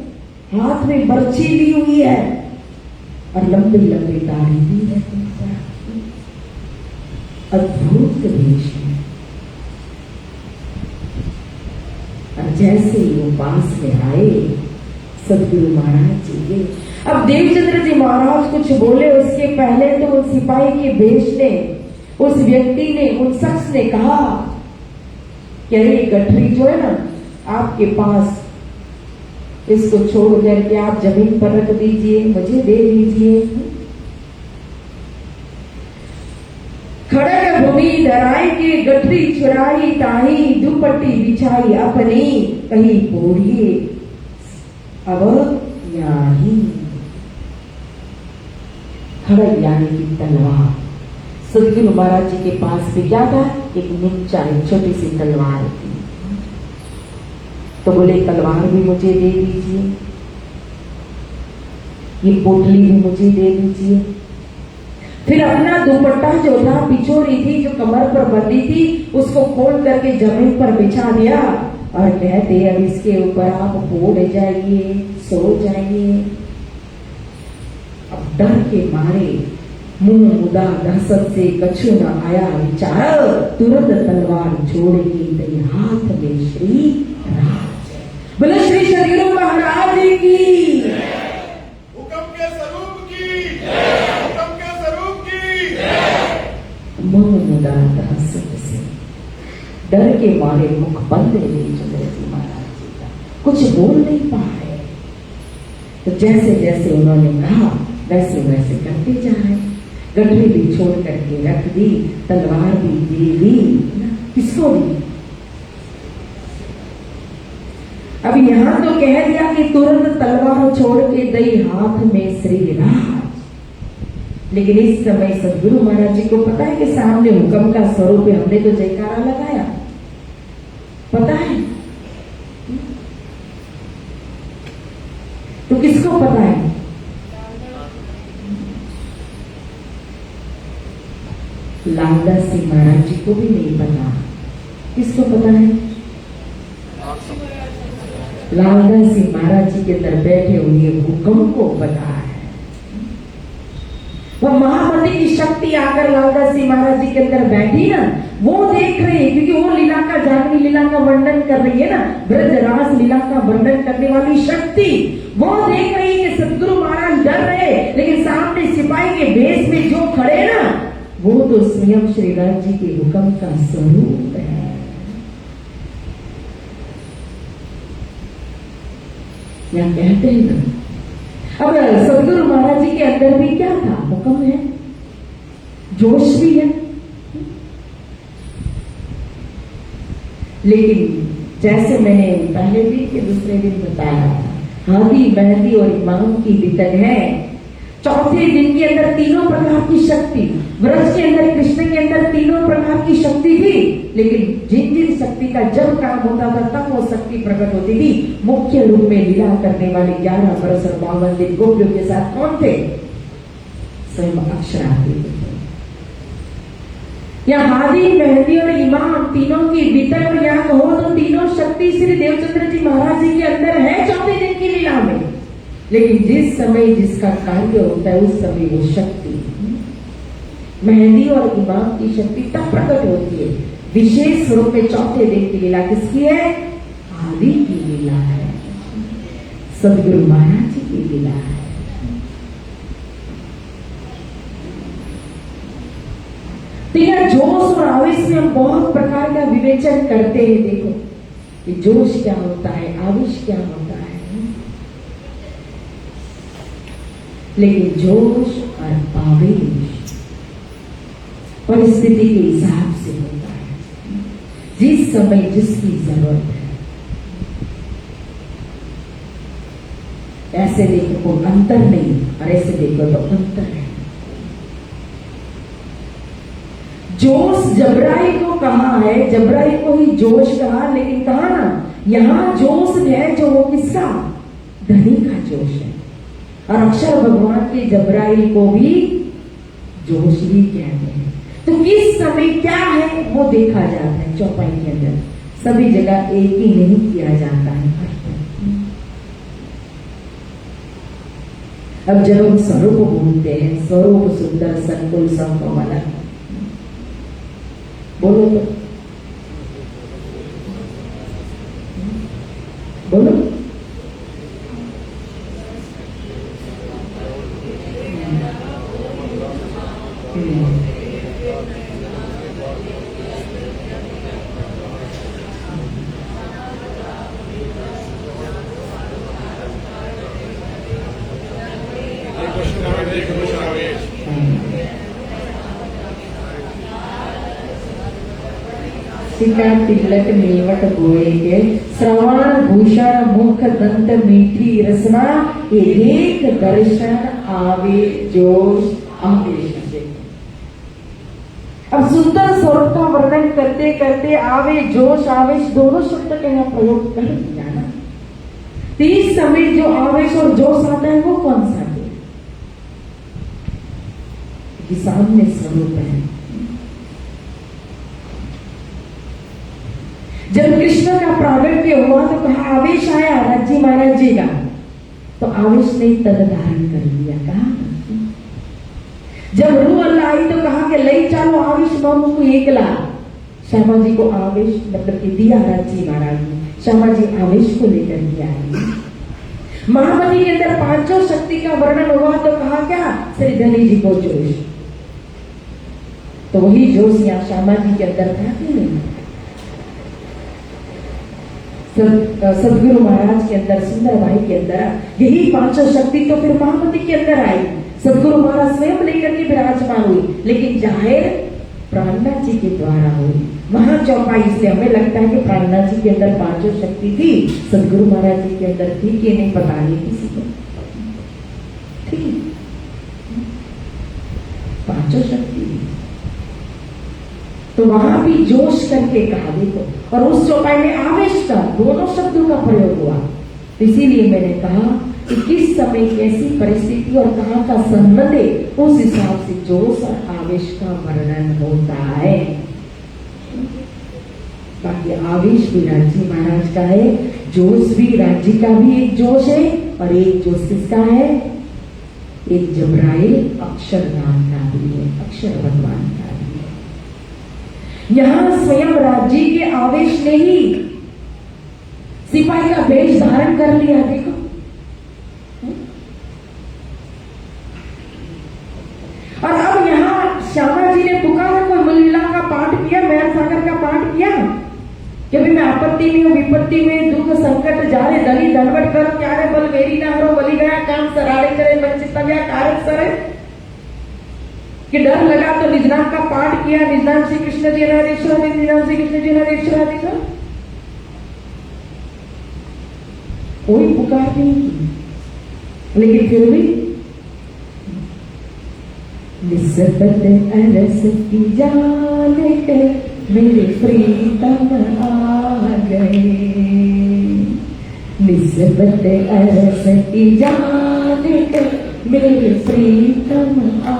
हाथ में बर्छी ली हुई है, और लंबी लंबी दाढ़ी भी है। अद्भुत वेश है। और जैसे ही वो पास में आए, सदगुरु महाराज जी के। अब देवचंद्र जी महाराज कुछ बोले उसके पहले तो उस सिपाही के भेष ने, उस व्यक्ति ने, उस शख्स ने कहा कि अरे गठरी जो है ना आपके पास, इसको छोड़ करके आप जमीन पर रख दीजिए, मुझे दे दीजिए। खड़ग भूमि धराई के गठरी चुराई ताही, दुपट्टी बिछाई अपनी कहीं बोरिए अब याही। खड़ग यानी की तलवार। सदगुरु महाराज जी के पास भी क्या था? एक निच्चा, एक छोटी सी तलवार थी। तो बोले तलवार भी मुझे दे दीजिए, ये पोटली भी मुझे दे दीजिए। फिर अपना दुपट्टा जो था, पिछोरी थी जो कमर पर बंधी थी, उसको खोल करके जमीन पर बिछा दिया और कहते अब इसके ऊपर आप बोल जाइए, सो जाइए। अब डर के मारे मुंह मुदा दहशत से कछु न आया विचार, तुरंत तलवार छोड़ेगी तेरे हाथ में श्री राज। बोले श्री सदगुरु महाराज की, हुक्म के स्वरूप की, हुक्म के स्वरूप की। मुंह मुदा दहशत से, डर के मारे मुख बंद है देवचंद्र जी महाराज जी का, कुछ बोल नहीं पा रहे। तो जैसे जैसे उन्होंने कहा वैसे वैसे करते जा रहे। गठरी भी छोड़ करके रख दी, तलवार भी दे दी। किसको दी? अब यहां तो कह दिया कि तुरंत तलवार छोड़ के दई हाथ में श्री राज। लेकिन इस समय सदगुरु महाराज जी को पता है कि सामने हुक्म का स्वरूप है। हमने तो जयकारा लगाया, पता है? तो किसको पता है? लालदास सिंह महाराज जी को भी नहीं पता। किसको पता है? लालदास सिंह महाराज जी के अंदर बैठे हुए हुक्म को पता है। वह महामंत्री की शक्ति आकर लालदास सिंह महाराज जी के अंदर बैठी ना, वो देख रहे हैं क्योंकि वो लीला का, जागनी लीला का वर्णन कर रही है ना, ब्रजरास लीला का वर्णन करने वाली शक्ति वो देख रही है कि सदगुरु महाराज डर रहे, लेकिन सामने सिपाही के भेष में जो खड़े ना, वो तो स्वयं श्री राज जी के हुक्म का स्वरूप है। या कहते हैं ना, अब सदगुरु महाराज जी के अंदर भी क्या था? हुक्म है, जोश भी है। लेकिन जैसे मैंने पहले दिन के दूसरे दिन बताया था, हादी मेहंदी और इमाम की बितन है। चौथे दिन के अंदर तीनों प्रकार की शक्ति, व्रज के अंदर, कृष्ण के अंदर तीनों प्रकार की शक्ति थी। लेकिन जिन जिन शक्ति का जब काम होता था तब वो शक्ति प्रकट होती थी। मुख्य रूप में लीला करने वाले 11 वर्ष और 52 दिन गोपियों के साथ कौन थे? स्वयं अक्षरार्थी। या हादी मेहंदी और इमाम तीनों की बितन, और यहाँ कहो तो तीनों शक्ति श्री देवचंद्र जी महाराज जी के अंदर है चौथे दिन की लीला में। लेकिन जिस समय जिसका कार्य होता है उस समय वो शक्ति, मेहंदी और इमाम की शक्ति तब प्रकट होती है। विशेष रूप में चौथे दिन की लीला किसकी है? आदि की लीला है, सदगुरु महाराज जी की लीला है। तो यह जोश और आवेश में हम बहुत प्रकार का विवेचन करते हैं। देखो कि जोश क्या होता है, आवेश क्या होता है। लेकिन जोश और आवेश परिस्थिति के हिसाब से होता है, जिस समय जिसकी जरूरत है। ऐसे देखो तो अंतर नहीं, और ऐसे देखो तो अंतर है। जोश जबराई को कहा है, जबराई को ही जोश कहा, लेकिन कहा ना यहां जोश है जो वो किसका? धनी का जोश है। और अक्षर भगवान के जबराइल को भी जोश ही कहते हैं। तो किस समय क्या है वो देखा जाता है चौपाई के अंदर। सभी जगह एक ही नहीं किया जाता है। अब जब हम स्वरूप बोलते हैं, स्वरूप सुंदर संकुल संपमला, बोलो तो बोलो। नासिका तिलक नीवट बोए के श्रवण भूषण मुख दंत मीठी रसना एक दर्शन आवे जोश आवेश। अब सुंदर स्वरूप का वर्णन करते करते आवे जोश आवेश दोनों शब्द का यहाँ प्रयोग कर दिया ना। तो इस समय जो आवेश और जोश आता है वो कौन सा है? कि सामने स्वरूप है। जब कृष्ण का प्रागट्य हुआ तो कहा आवेश आया राज्य महाराज जी का, तो आवेश ने तद धारण कर लिया। कहा जब रूह अल्लाह आई तो कहा कि लई चालो आवेश मामू को एकला। श्यामा जी को आवेश मतलब कि दिया राज्य महाराज ने, श्यामा जी आवेश को लेकर के आई। महामती के अंदर पांचों शक्ति का वर्णन हुआ तो कहा क्या श्री धनी जी को जोश, तो वही जोश यहाँ श्यामा जी के अंदर था कि नहीं? सदगुरु महाराज के अंदर, सुंदर भाई के अंदर यही पांचों शक्ति तो फिर महामती के अंदर आई। सदगुरु महाराज स्वयं लेकर के विराजमान हुई, लेकिन जाहिर प्राणनाथ जी के द्वारा हुई। वहां चौपाई, इसलिए हमें लगता है कि प्राणनाथ जी के अंदर पांचों शक्ति थी, सदगुरु महाराज जी के अंदर थी कि नहीं पता नहीं किसी को। ठीक, पांचों शक्ति तो वहां भी जोश करके कहा देखो, और उस चौपाई में आवेश का दोनों शब्दों का प्रयोग हुआ। इसीलिए मैंने कहा कि किस समय कैसी परिस्थिति और कहां का संबंध है, उस हिसाब से जोश और आवेश का वर्णन होता है। बाकी आवेश भी राज्य महाराज का है, जोश भी राज्य का भी एक जोश है, और एक जोश किसका है? एक जबराइल अक्षरधाम का भी है, अक्षर भगवान का भी है। यहां स्वयं राज्य के आवेश ने ही सिपाही का वेश धारण कर लिया। देखो और अब यहाँ श्यामा जी ने पुकारा, कोई मुल्ला का पाठ किया, मैर सागर का पाठ किया कि भी मैं आपत्ति में हूँ, विपत्ति में, दुख संकट जा रहे, दली दलवट कर क्या रे बल वेरी ना हो, बली गया काम सराड़े करे वंचित गया कारक सरे, कि डर लगा तो निजनाम का पाठ किया, निजनाम श्री कृष्ण जी हरेश्वराधि, निजनाम श्री कृष्ण जी हरेश्वराधि का कोई पुकार नहीं की, लेकिन फिर भी निस्बत अरस की जाने के मेरे प्रीतम आ गए, निस्बत अरस की जाने के मेरे प्रीतम आ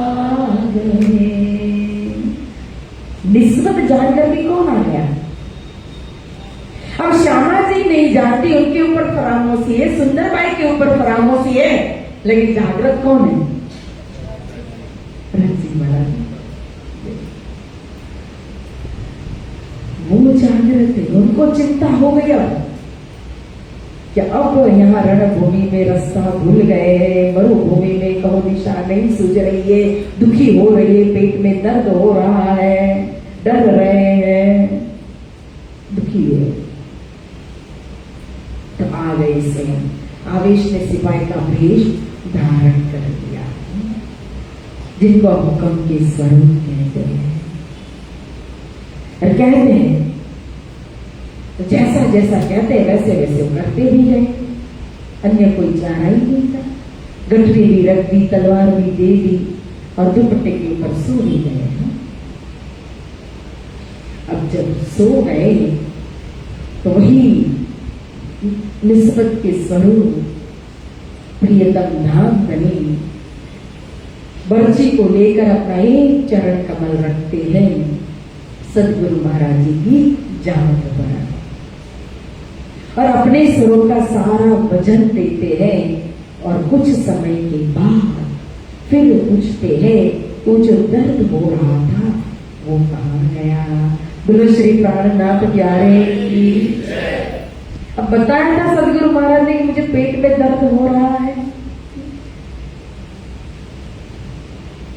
गए। निस्बत जानकर भी कौन आ गया? अब श्यामा जी नहीं जानती, उनके ऊपर फरामोशी है, सुंदर बाई के ऊपर फरामोशी है, लेकिन जागृत कौन है? वो जागृत है, उनको चिंता हो गई अब कि अब यहाँ रणभूमि में रास्ता भूल गए, मरुभूमि में कहो दिशा नहीं सूझ रही है, दुखी हो रही है, पेट में दर्द हो रहा है, डर रहे हैं, दुखी है। तो आ गए स्वयं, आवेश ने सिपाही का वेश धारण कर दिया, जिनको हुक्म के स्वरूप कहते हैं। और कहते हैं तो जैसा जैसा कहते हैं वैसे वैसे वो करते भी गए, अन्य कोई चारा ही नहीं था। गठरी भी रख दी, तलवार भी दे दी, और दुपट्टे के ऊपर सो भी गए। अब जब सो गए तो वही निस्बत के स्वरूप प्रियतम धाम बनी बर्ची को लेकर अपना एक चरण कमल रखते हैं, सदगुरु महाराज जी की जामत पर, और अपने स्वरूप का सारा वजन देते हैं। और कुछ समय के बाद फिर पूछते हैं वो जो दर्द हो रहा था वो कहाँ गया? बोलो श्री प्राणनाथ प्यारे की। अब बताया था सदगुरु महाराज ने कि मुझे पेट में दर्द हो रहा है,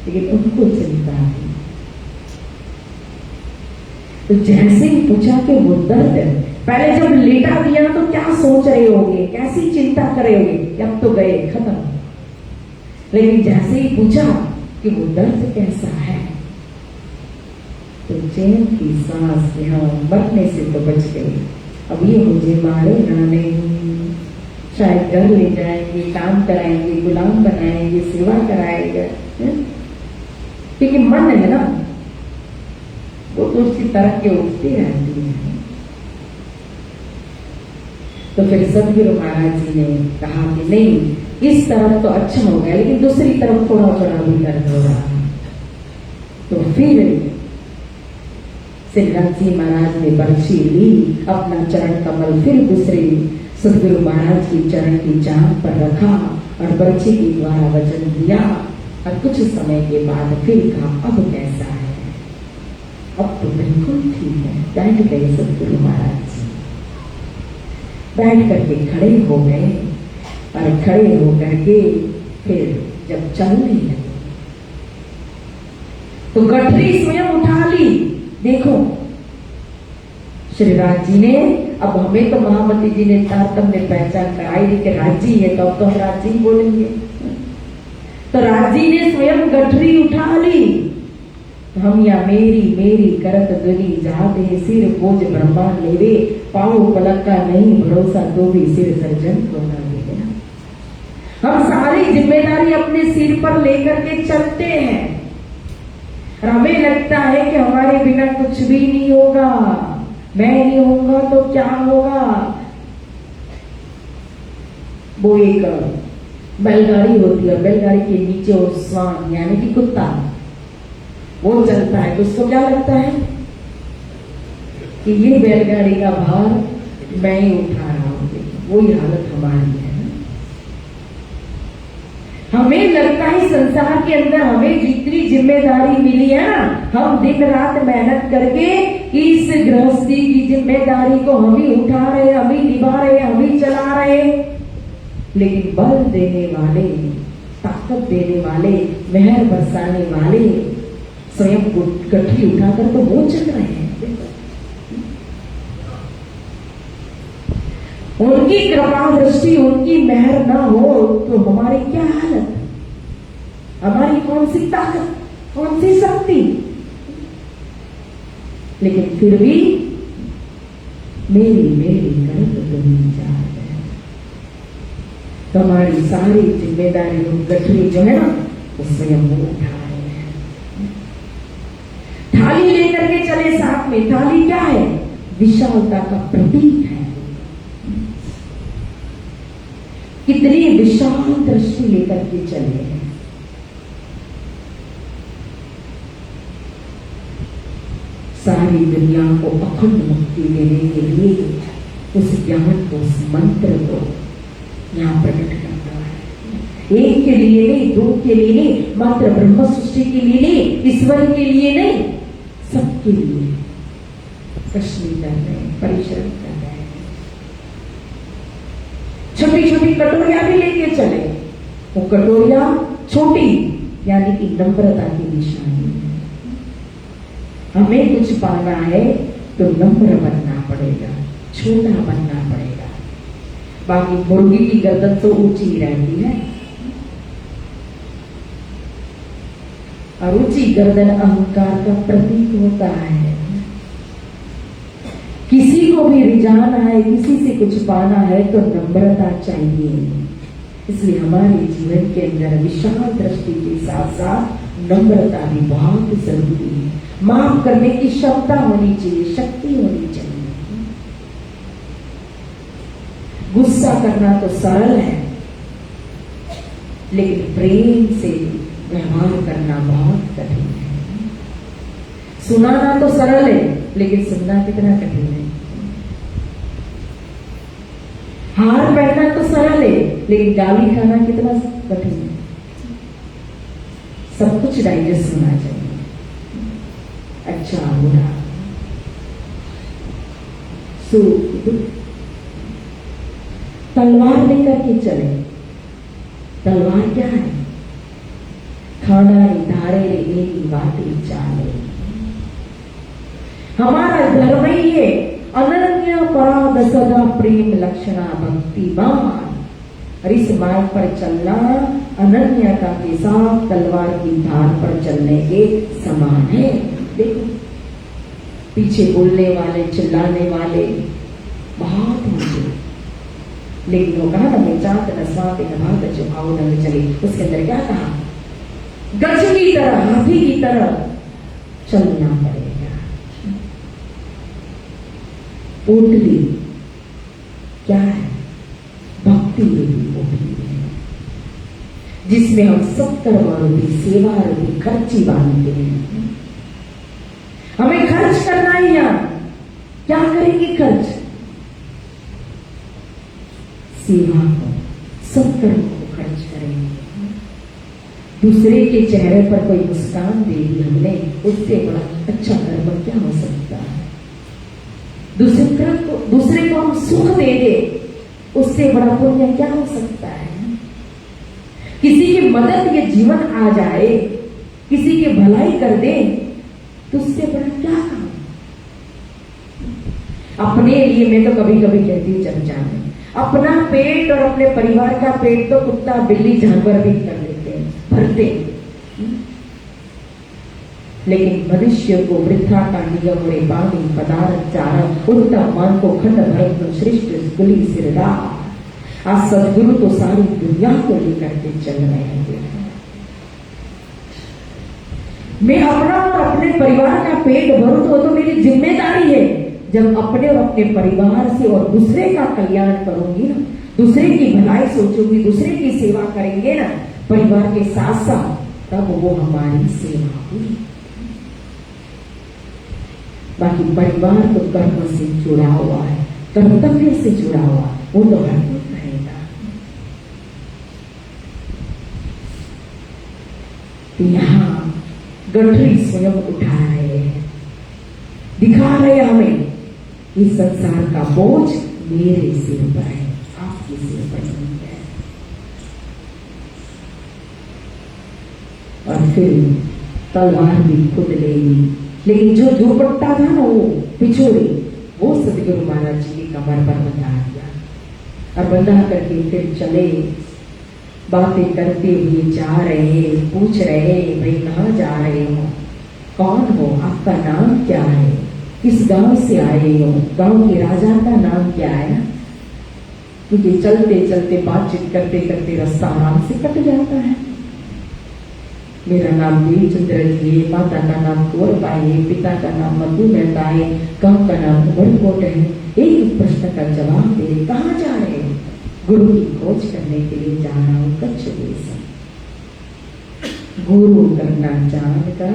लेकिन उनको चिंता है। तो जैसे ही पूछा कि वो दर्द, पहले जब लेटा दिया तो क्या सोच रहे होंगे, कैसी चिंता कर रहे होंगे, अब तो गए खत्म। लेकिन जैसे ही पूछा कि वो दर्द कैसा है, तो चैन की सांस के हाँ मरने से तो बच गए, अब ये मुझे मारे ना नहीं, शायद घर ले जाएंगे, काम कराएंगे, गुलाम बनाएंगे, सेवा कराएंगे, क्योंकि मन है ना वो तो उसकी तरफ के उठती रहती है। तो फिर सदगुरु महाराज जी ने कहा कि नहीं, इस तरफ तो अच्छा हो गया लेकिन दूसरी तरफ थोड़ा थोड़ा भी दर्द हो रहा है। तो फिर सिद्धनाथ जी महाराज ने बर्छी ली, अपना चरण कमल फिर दूसरे सदगुरु महाराज की चरण की चांद पर रखा और बर्छी के द्वारा वचन दिया और कुछ समय के बाद फिर कहा अब कैसा है, अब तो बिल्कुल ठीक है। बैठ गए सदगुरु महाराज जी, बैठ करके खड़े हो गए और खड़े होकर के फिर जब चलने लगे तो गठरी स्वयं उठा ली। देखो श्री राज जी ने, अब हमें तो महामती जी ने तारतम्य पहचान कराई दी कि राज जी है तो अब तो हम राज जी बोलेंगे। तो राज जी ने स्वयं गठरी उठा ली। हम या मेरी मेरी करत दुनी जाते, सिर बोझ ब्रह्मा लेवे, पाओ पलक का नहीं भरोसा तो भी सिर सर्जन को न ले। हम सारी जिम्मेदारी अपने सिर पर लेकर के चलते हैं और हमें लगता है कि हमारे बिना कुछ भी नहीं होगा, मैं नहीं होऊंगा तो क्या होगा। वो एक बैलगाड़ी होती है, बैलगाड़ी के नीचे वो स्वान यानी कि कुत्ता वो चलता है तो उसको क्या लगता है कि ये बैलगाड़ी का भार मैं ही उठा रहा हूं। वही हालत हमारी है। हमें लगता है संसार के अंदर हमें जितनी जिम्मेदारी मिली है ना, हम दिन रात मेहनत करके इस गृहस्थी की जिम्मेदारी को हम ही उठा रहे, हम ही निभा रहे, हम ही चला रहे। लेकिन बल देने वाले, ताकत देने वाले, मेहर बरसाने वाले स्वयं गठरी उठाकर तो वो चल रहे हैं। उनकी कृपा दृष्टि, उनकी मेहर ना हो तो हमारी क्या हालत, हमारी कौन सी ताकत, कौन सी शक्ति। लेकिन फिर भी मेरी मेरी करत दुनी जाते हैं। तो हमारी सारी जिम्मेदारी गठरी जो है ना वो स्वयं वो उठा रहे हैं। थाली लेकर के चले साथ में। थाली क्या है? विशालता का प्रतीक है। कितनी विशाल दृष्टि लेकर के चले हैं। सारी दुनिया को अखंड मुक्ति देने के लिए उस ज्ञान को, उस मंत्र को यहां प्रकट करना है। एक के लिए नहीं, दो के लिए नहीं, मात्र ब्रह्म सृष्टि के लिए नहीं, ईश्वर के लिए नहीं, सबके लिए कष्ट कर रहे हैं, परिश्रम कर रहे हैं। छोटी छोटी कटोरियां भी लेके चले। वो कटोरियां छोटी यानी कि नम्रता की निशानी है। हमें कुछ पाना है तो नम्र बनना पड़ेगा, छोटा बनना पड़ेगा। बाकी मुर्गी की गर्दन तो ऊंची रहती है और ऊंची गर्दन अहंकार का प्रतीक होता है। किसी को भी रिझाना है, किसी से कुछ पाना है तो नम्रता चाहिए। इसलिए हमारे जीवन के अंदर विशाल दृष्टि के साथ साथ नम्रता भी बहुत जरूरी है। माफ करने की क्षमता होनी चाहिए, शक्ति होनी चाहिए। गुस्सा करना तो सरल है लेकिन प्रेम से व्यवहार करना बहुत कठिन है। सुनाना तो सरल है लेकिन सुनना कितना कठिन है। हार पहनना तो सरल है लेकिन गाली खाना कितना कठिन है। सब कुछ डाइजेस्ट होना चाहिए, अच्छा बुरा, सुख दुख। तलवार लेकर के चले। तलवार क्या है? खाना धारे रे बाटी चाले। हमारा धर्म ही है अनन्य पराध सदा प्रेम लक्षणा भक्तिमान। और इस मार्ग पर चलना अनन्यता के साथ तलवार की धार पर चलने के समान है। देखो पीछे बोलने वाले, चिल्लाने वाले बहुत होंगे, लेकिन वो कहा था मैं चाहते न स्वाद न भाग जो आओ न चले, उसके अंदर क्या कहा? गज की तरह, हाथी की तरह चलना पड़ेगा। पोटली क्या है? भक्ति रूपी पोटली है, जिसमें हम सत्कर्म रूपी, सेवा रूपी खर्ची बांधते हैं। हमें खर्च करना ही यहाँ, क्या करेंगे खर्च? सेवा को, सत्कर्म को खर्च करेंगे। दूसरे के चेहरे पर कोई मुस्कान दे दी हमने, उससे बड़ा अच्छा कर्म क्या हो सकता है? दूसरे को हम सुख दे दे, उससे बड़ा पुण्य क्या हो सकता है? किसी की मदद के जीवन आ जाए, किसी की भलाई कर दे, तो उससे बड़ा क्या काम? अपने लिए मैं तो कभी कभी कहती हूँ चर्चा में, अपना पेट और अपने परिवार का पेट तो कुत्ता बिल्ली जानवर भी कर लेते हैं, भरते हैं। लेकिन मनुष्य को वृथा का नियम रे पानी पदार्थ चारा उत्तम मान को खंड भरत श्रेष्ठ कुली सिरदा। आज सदगुरु तो सारी दुनिया को लेकर के चल रहे हैं। मैं अपना और अपने परिवार का पेट भरूं तो मेरी जिम्मेदारी है। जब अपने और अपने परिवार से और दूसरे का कल्याण करूंगी ना, दूसरे की भलाई सोचूंगी, दूसरे की सेवा करेंगे ना परिवार के साथ साथ, तब वो हमारी सेवा हुई। बाकी परिवार तो कर्म से जुड़ा हुआ है, कर्तव्य से जुड़ा हुआ, वो तो हर रहेगा। यहाँ गठरी स्वयं उठा रहे हैं, दिखा रहे हमें इस संसार का बोझ मेरे सिर पर है, आपके सिर पर नहीं है। और फिर तलवार भी खुद लेगी, लेकिन जो दुपट्टा था ना वो पिछोड़ी, वो सदगुरु महाराज जी की कमर पर बंधा दिया और बंधा करके फिर चले। बातें करते हुए जा रहे, पूछ रहे भाई कहाँ जा रहे हो, कौन हो, आपका नाम क्या है, किस गांव से आए हो, गांव के राजा का नाम क्या है। क्योंकि चलते चलते बातचीत करते करते रास्ता आराम से कट जाता है। मेरा नाम देवचंद्र जी है, माता का नाम कौरबाई है, पिता का नाम मधु मेहता है, गांव का नाम उमरकोट है। एक प्रश्न का जवाब दे, कहाँ जा रहे हो? गुरु की खोज करने के लिए जा रहा हूं कच्छ देश। गुरु करना जानकर,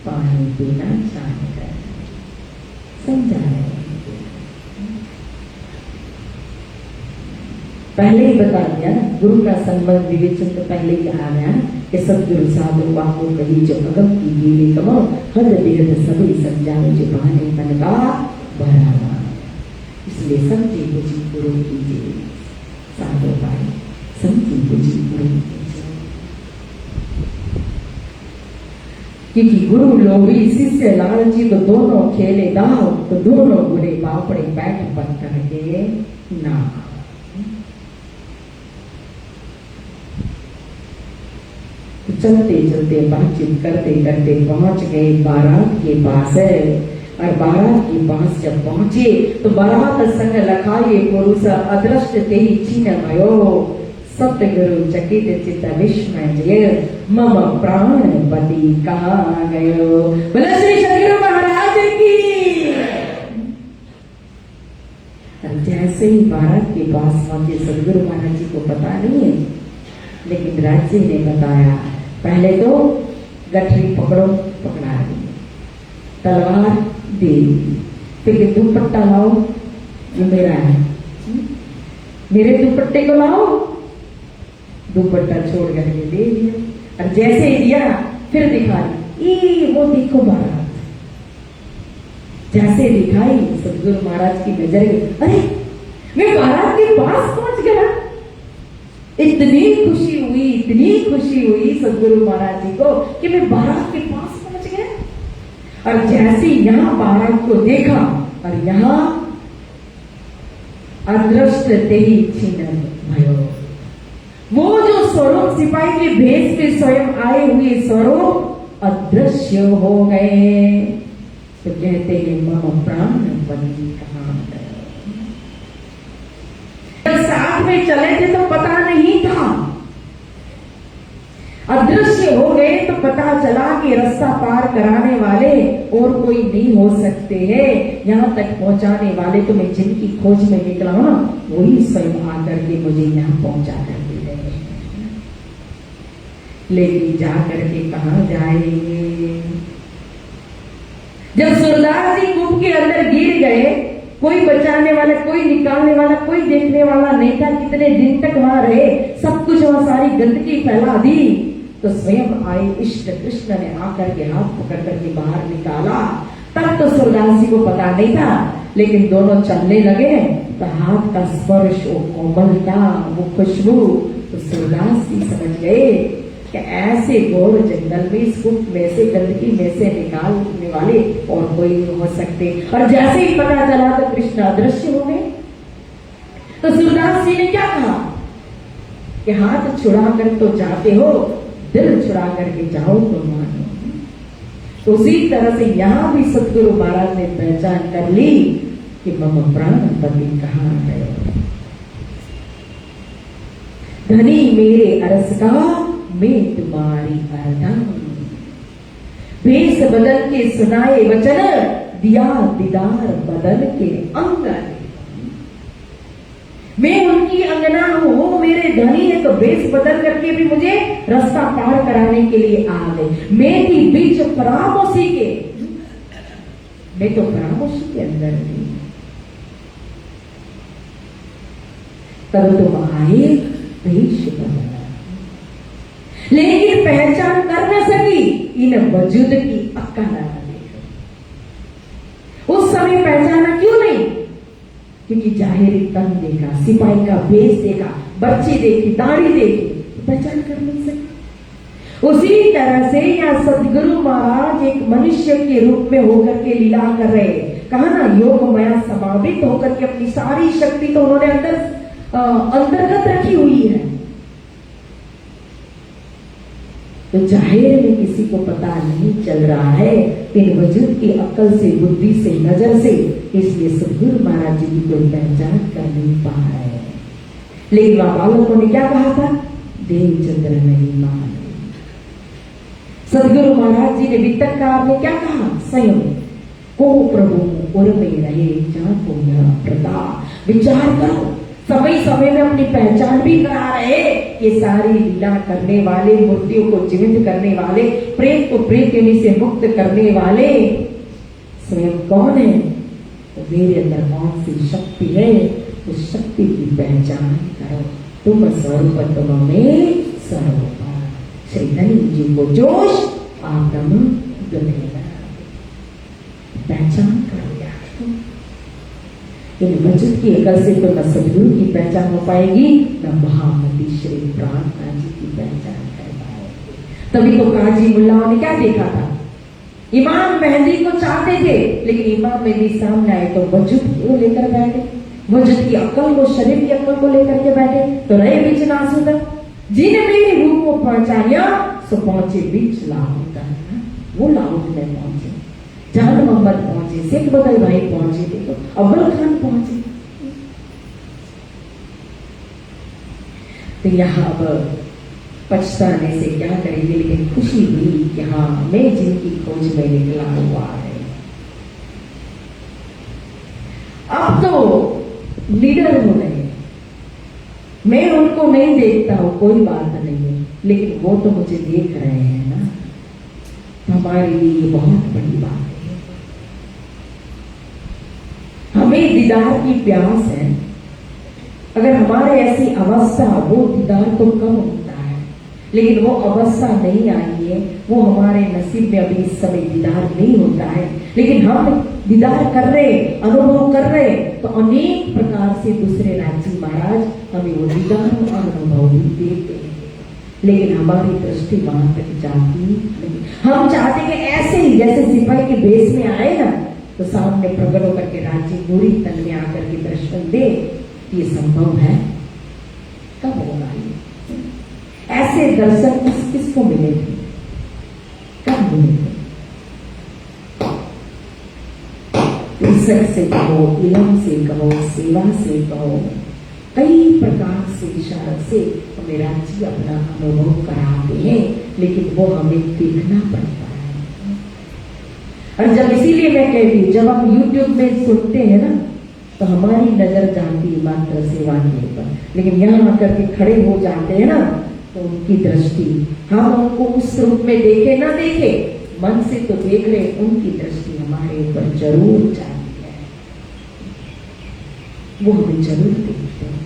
पानी पीना जानकर, समझा रहे हैं। पहले ही बता दिया ना, गुरु का संबंध विवेचन तो पहले ही आ गया कि सदगुरु साधु बापू कही जो अगम की गीले कमो हद बेहद सभी समझाओ जो बहाने मन का भरा। इसलिए समझी बुझी गुरु कीजिए, साधु भाई समझी बुझी गुरु कीजिए। क्योंकि गुरु लोभी शिष्य लालची तो दोनों खेले दाव, तो दोनों बुरे बापड़े बैठ पत्थर के ना। चलते चलते बातचीत करते करते पहुंच गए बारात के पास है। और बारात के पास जब पहुंचे तो बारात संग लखाए पुरुष अदृष्ट ते छीन भयो। सतगुरु चकित चित्त विस्मय जय मम प्राण पति कहाँ गयो। बोला श्री सतगुरु महाराज की। जैसे ही बारात के पास पहुंचे, सतगुरु महाराज जी को पता नहीं है, लेकिन राज्य ने बताया पहले तो गठरी पकड़ो, पकड़ा दी, तलवार दे दी, फिर दुपट्टा लाओ, ये मेरा है, मेरे दुपट्टे को लाओ, दुपट्टा छोड़ करके दे दिया। और जैसे ही दिया फिर दिखा दी, वो देखो बारात। जैसे दिखाई सतगुरु महाराज की नजर गई, अरे मैं बारात के पास पहुंच गया। इतनी खुशी हुई सतगुरु महाराज जी को कि मैं बारात के पास पहुंच गया। और जैसे यहाँ बारात को देखा और यहाँ अदृष्ट तेही छीनन भयो। वो जो स्वरूप सिपाही के भेष में स्वयं आए हुए स्वरूप अदृश्य हो गए। तो कहते हैं मम प्राण बनी कहाँ गए। जब साथ में चले थे तो पता नहीं था, अदृश्य हो गए तो पता चला कि रास्ता पार कराने वाले और कोई नहीं हो सकते हैं, यहाँ तक पहुंचाने वाले तो मैं जिनकी खोज में निकला हूं ना वही स्वयं आकर के मुझे यहाँ पहुंचा कर दे रहे हैं। लेकिन जाकर के कहाँ जाएंगे? जब सूरदास जी कुंभ के अंदर गिर गए, कोई बचाने वाला, कोई निकालने वाला, कोई देखने वाला नहीं था। कितने दिन तक वहां रहे, सब कुछ वहां सारी गंदगी फैला दी। तो स्वयं आए इष्ट कृष्ण ने आकर के हाथ पकड़ करके बाहर निकाला। तब तो सूरदास जी को पता नहीं था, लेकिन दोनों चलने लगे तो हाथ का स्पर्श, वो कोमलता, वो खुशबू, तो सूरदास जी समझ गए कि ऐसे घोर जंगल में, इस कुंभ में से, गंदगी में से निकालने वाले और कोई नहीं हो सकते। और जैसे ही पता चला तो कृष्ण अदृश्य हो गए। तो सूरदास जी ने क्या कहा कि हाथ छुड़ा कर तो जाते हो, दिल छुड़ा करके जाओ तो मानो। तो उसी तरह से यहां भी सतगुरु महाराज ने पहचान कर ली कि मम प्राणपति कहाँ गए। धनी मेरे अरस का, मैं तुम्हारी अरदान, भेष बदल के सुनाए वचन, दिया दीदार बदल के अंगन। मैं उनकी अंगना हूं, वो मेरे धनी है, तो भेष बदल करके भी मुझे रास्ता पार कराने के लिए आ गए। मैं थी बीच परामोशी के, मैं तो परामोशी के अंदर थी, तब तुम आए भेष बदल। लेकिन पहचान कर न सकी इन वजूद की अक्का ना देखो। उस समय पहचाना क्यों नहीं? क्योंकि जाहिर तन देखा, सिपाही का भेष देखा, बच्ची देखी, दाढ़ी देखी, तो पहचान कर नहीं सकी। उसी तरह से यहाँ सदगुरु महाराज एक मनुष्य के रूप में होकर के लीला कर रहे। कहा ना, योग माया समावित होकर के अपनी सारी शक्ति तो उन्होंने अंतर्गत रखी हुई है। तो जाहिर में किसी को पता नहीं चल रहा है, इन वजूद की अक्ल से, बुद्धि से, नजर से, इसलिए सदगुरु महाराज जी की कोई पहचान कर नहीं पा रहे हैं। लेकिन वहां बालकों ने क्या कहा था? देवचंद्र नहीं माने। सदगुरु महाराज जी ने वित्तकार ने क्या कहा? स्वयं को प्रभु उर में रहे जहां को यह प्रताप। विचार करो, समय समय में अपनी पहचान भी करा रहे। ये सारी लीला करने वाले, मूर्तियों को जीवित करने वाले, प्रेत को प्रेत योनि से मुक्त करने वाले स्वयं कौन है? तो मेरे अंदर कौन सी शक्ति है, उस शक्ति की पहचान करो। तुम स्वरूप तुम में स्वरूप। श्री धनी जी को जोश आत्म दुनिया पहचान करो यार। इन वजूद की अकल से तो न सदगुरु की पहचान हो पाएगी, न महामती श्री प्रार्थना जी की पहचान कर पाएगी। तभी तो काजी मुल्लाओं ने क्या देखा था? इमाम मेहंदी को चाहते थे, लेकिन इमाम मेहंदी सामने आए तो वजूद को लेकर बैठे, वजूद की अकल को, शरीर की अकल को लेकर के बैठे। तो रहे बीच नासुदा, जिन्हें मेरे रूप को पहुंचाया सो पहुंचे बीच लाहौर। वो लाहौर में पहुंचे, जान मोहम्मद पहुंचे, शेख बदल भाई पहुंचे, देखो अव्वल खान पहुंचे। तो यहाँ अब पछताने से क्या करेंगे, लेकिन खुशी हुई कि हाँ, मैं जिनकी खोज में निकला हुआ है। अब तो लीडर हो गए, मैं उनको नहीं देखता हूं, कोई बात नहीं है, लेकिन वो तो मुझे देख रहे हैं ना, तो हमारे लिए ये बहुत बड़ी बात है। हमें दीदार की प्यास है। अगर हमारे ऐसी अवस्था, वो दीदार तो कम होता है, लेकिन वो अवस्था नहीं आई है, वो हमारे नसीब में अभी इस समय दीदार नहीं होता है। लेकिन हम दीदार कर रहे, अनुभव कर रहे, तो अनेक प्रकार से दूसरे राज्य महाराज हमें वो दीदार और अनुभव भी देते हैं। लेकिन हमारी दृष्टि वहां तक जाती नहीं। हम चाहते कि ऐसे ही जैसे सिपाही के भेष में आए ना, तो सामने प्रकट होकर के राज्य पूरी तन में आकर के दर्शन दे। ये संभव है? कब होगा ये? ऐसे दर्शन किसको मिलेंगे, कब मिलेंगे? फुर्सत से कहो, इलम से कहो, सेवा से कहो, कई प्रकार से इशारों से हमें राज्य अपना अनुभव कराते हैं, लेकिन वो हमें देखना पड़ता है। और जब इसीलिए मैं कहती हूँ, जब हम YouTube में सुनते हैं ना, तो हमारी नजर जाती मात्र सेवा के ऊपर, लेकिन यहाँ आकर के खड़े हो जाते हैं ना, तो उनकी दृष्टि, हम उनको उस रूप में देखे ना देखे, मन से तो देख रहे, उनकी दृष्टि हमारे ऊपर जरूर जाती है, वो हमें जरूर देखते हैं।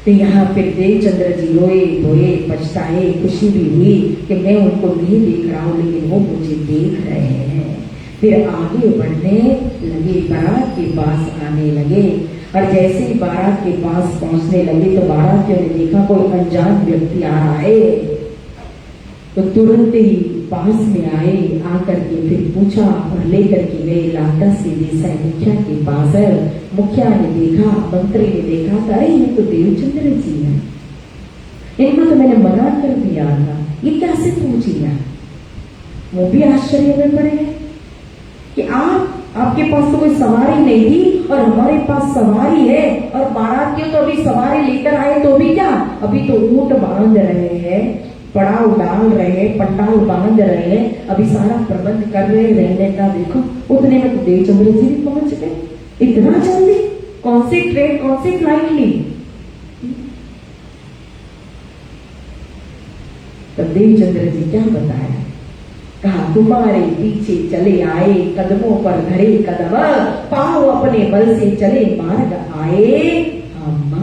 तो यहाँ फिर देवचंद्र जी रोए धोए पछताए, खुशी भी हुई कि मैं उनको नहीं देख रहा हूं, लेकिन वो मुझे देख रहे हैं। फिर आगे बढ़ने लगे, बारात के पास आने लगे, और जैसे ही बारात के पास पहुंचने लगे तो बारातियों ने देखा कोई अनजान व्यक्ति आ रहा है, तो तुरंत ही पास में आए, आकर के फिर पूछा और लेकर के गए लाटा सीधी से मुखिया के पास। मुखिया ने देखा, मंत्री ने देखा, अरे ये तो देवचंद्र जी है, इनको तो मैंने मना कर दिया था, ये कैसे पूछ लिया। वो भी आश्चर्य में पड़े कि आपके पास तो कोई सवारी नहीं थी और हमारे पास सवारी है, और बारातियों तो अभी सवारी लेकर आए तो भी क्या, अभी तो ऊंट बांध रहे हैं, पड़ाव डाल रहे हैं, पंडाल बांध रहे हैं, अभी सारा प्रबंध कर रहे हैं रहने का। देखो उतने में तो देवचंद्र जी भी पहुंच गए, इतना जल्दी, कौन सी ट्रेन, कौन सी फ्लाइट ली। तो देवचंद्र जी क्या बताया, कहा तुम्हारे पीछे चले आए, कदमों पर धरे कदम, पाँव अपने बल से चले मार्ग आए हम।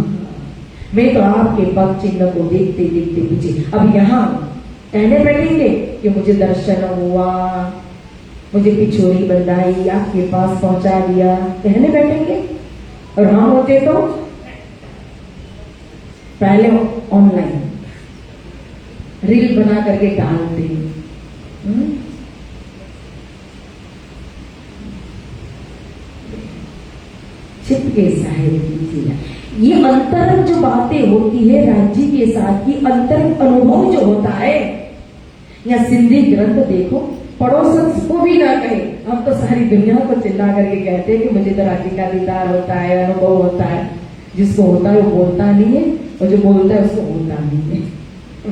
मैं तो आपके पग चिन्ह को देखते देखते पीछे, अब यहाँ कहने बैठेंगे कि मुझे दर्शन हुआ, मुझे पिछोरी बंधाई, आपके पास पहुंचा दिया, कहने बैठेंगे। और हम होते तो पहले ऑनलाइन रील बना करके डालते, छिपके साहेब कीजिए। ये अंतरंग जो बातें होती है राज्य के साथ की, अंतरंग अनुभव जो होता है, या सिंधी ग्रंथ देखो, पड़ोसन को भी ना कहे, हम तो सारी दुनिया को चिल्ला करके कहते हैं कि मुझे तो राज्य का दीदार होता है, अनुभव होता है। जिसको होता है वो बोलता नहीं है, और जो बोलता है उसको होता नहीं है।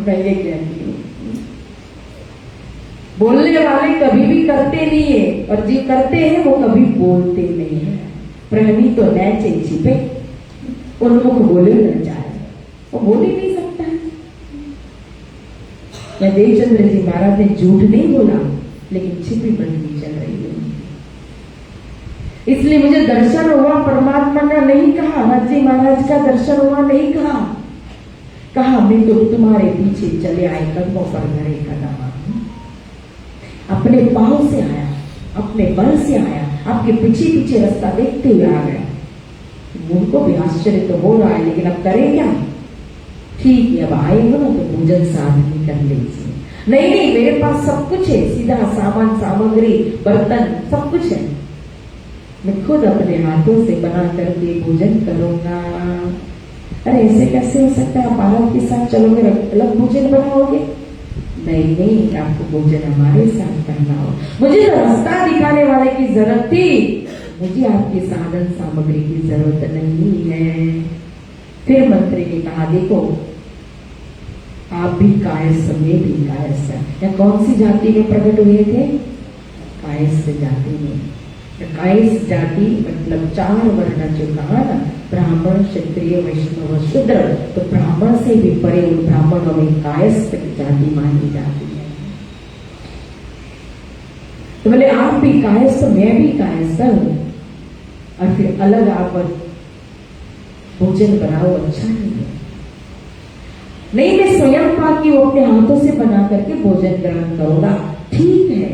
मैं ये कहती हूँ, बोलने वाले कभी भी करते नहीं है, और जो करते हैं वो कभी बोलते नहीं है। प्रेमी तो नैचे छिपे, उन्मुख बोले न जाए, वो बोल ही नहीं सकता है। या देवचंद्र जी महाराज ने झूठ नहीं बोला, लेकिन छिपी बंदी चल रही है। इसलिए मुझे दर्शन हुआ परमात्मा ने नहीं कहा, राज्य महाराज का दर्शन हुआ नहीं कहा, कहा मैं तो तुम्हारे पीछे चले आए, कदमों पर धरे कदम, अपने पांव से आया, अपने बल से आया, आपके पीछे पीछे रास्ता देखते हुए आ गया। उनको भी आश्चर्य तो हो रहा है, लेकिन अब करें क्या। ठीक है, अब आए हो ना तो पूजन साधन कर लीजिए। नहीं नहीं, मेरे पास सब कुछ है, सीधा सामान, सामग्री, बर्तन, सब कुछ है, मैं खुद अपने हाथों से बना करके भोजन करूंगा। अरे ऐसे कैसे हो सकता है, आप बारात के साथ चलोगे अलग भोजन बनाओगे। नहीं नहीं, आपको भोजन हमारे साथ करना हो। मुझे तो रास्ता दिखाने वाले की जरूरत थी, मुझे आपकी साधन सामग्री की जरूरत नहीं है। फिर मंत्री ने कहा देखो, आप भी कायस्थ, मैं भी कायस्थ। या कौन सी जाति में प्रकट हुए थे, कायस्थ जाति में। कायस्थ जाति मतलब 4 वर्ण जो कहा ना, ब्राह्मण, क्षत्रिय, वैष्णव, शूद्र, तो ब्राह्मण से भी परे उन ब्राह्मणों में कायस्थ जाति मानी जाती है। तो बोले आप भी कायस्थ, मैं भी कायस्थ हूं, और फिर अलग आप भोजन बनाओ, अच्छा नहीं है। नहीं, मैं स्वयं पाकी वो अपने हाथों से बना करके भोजन ग्रहण करूंगा। ठीक है,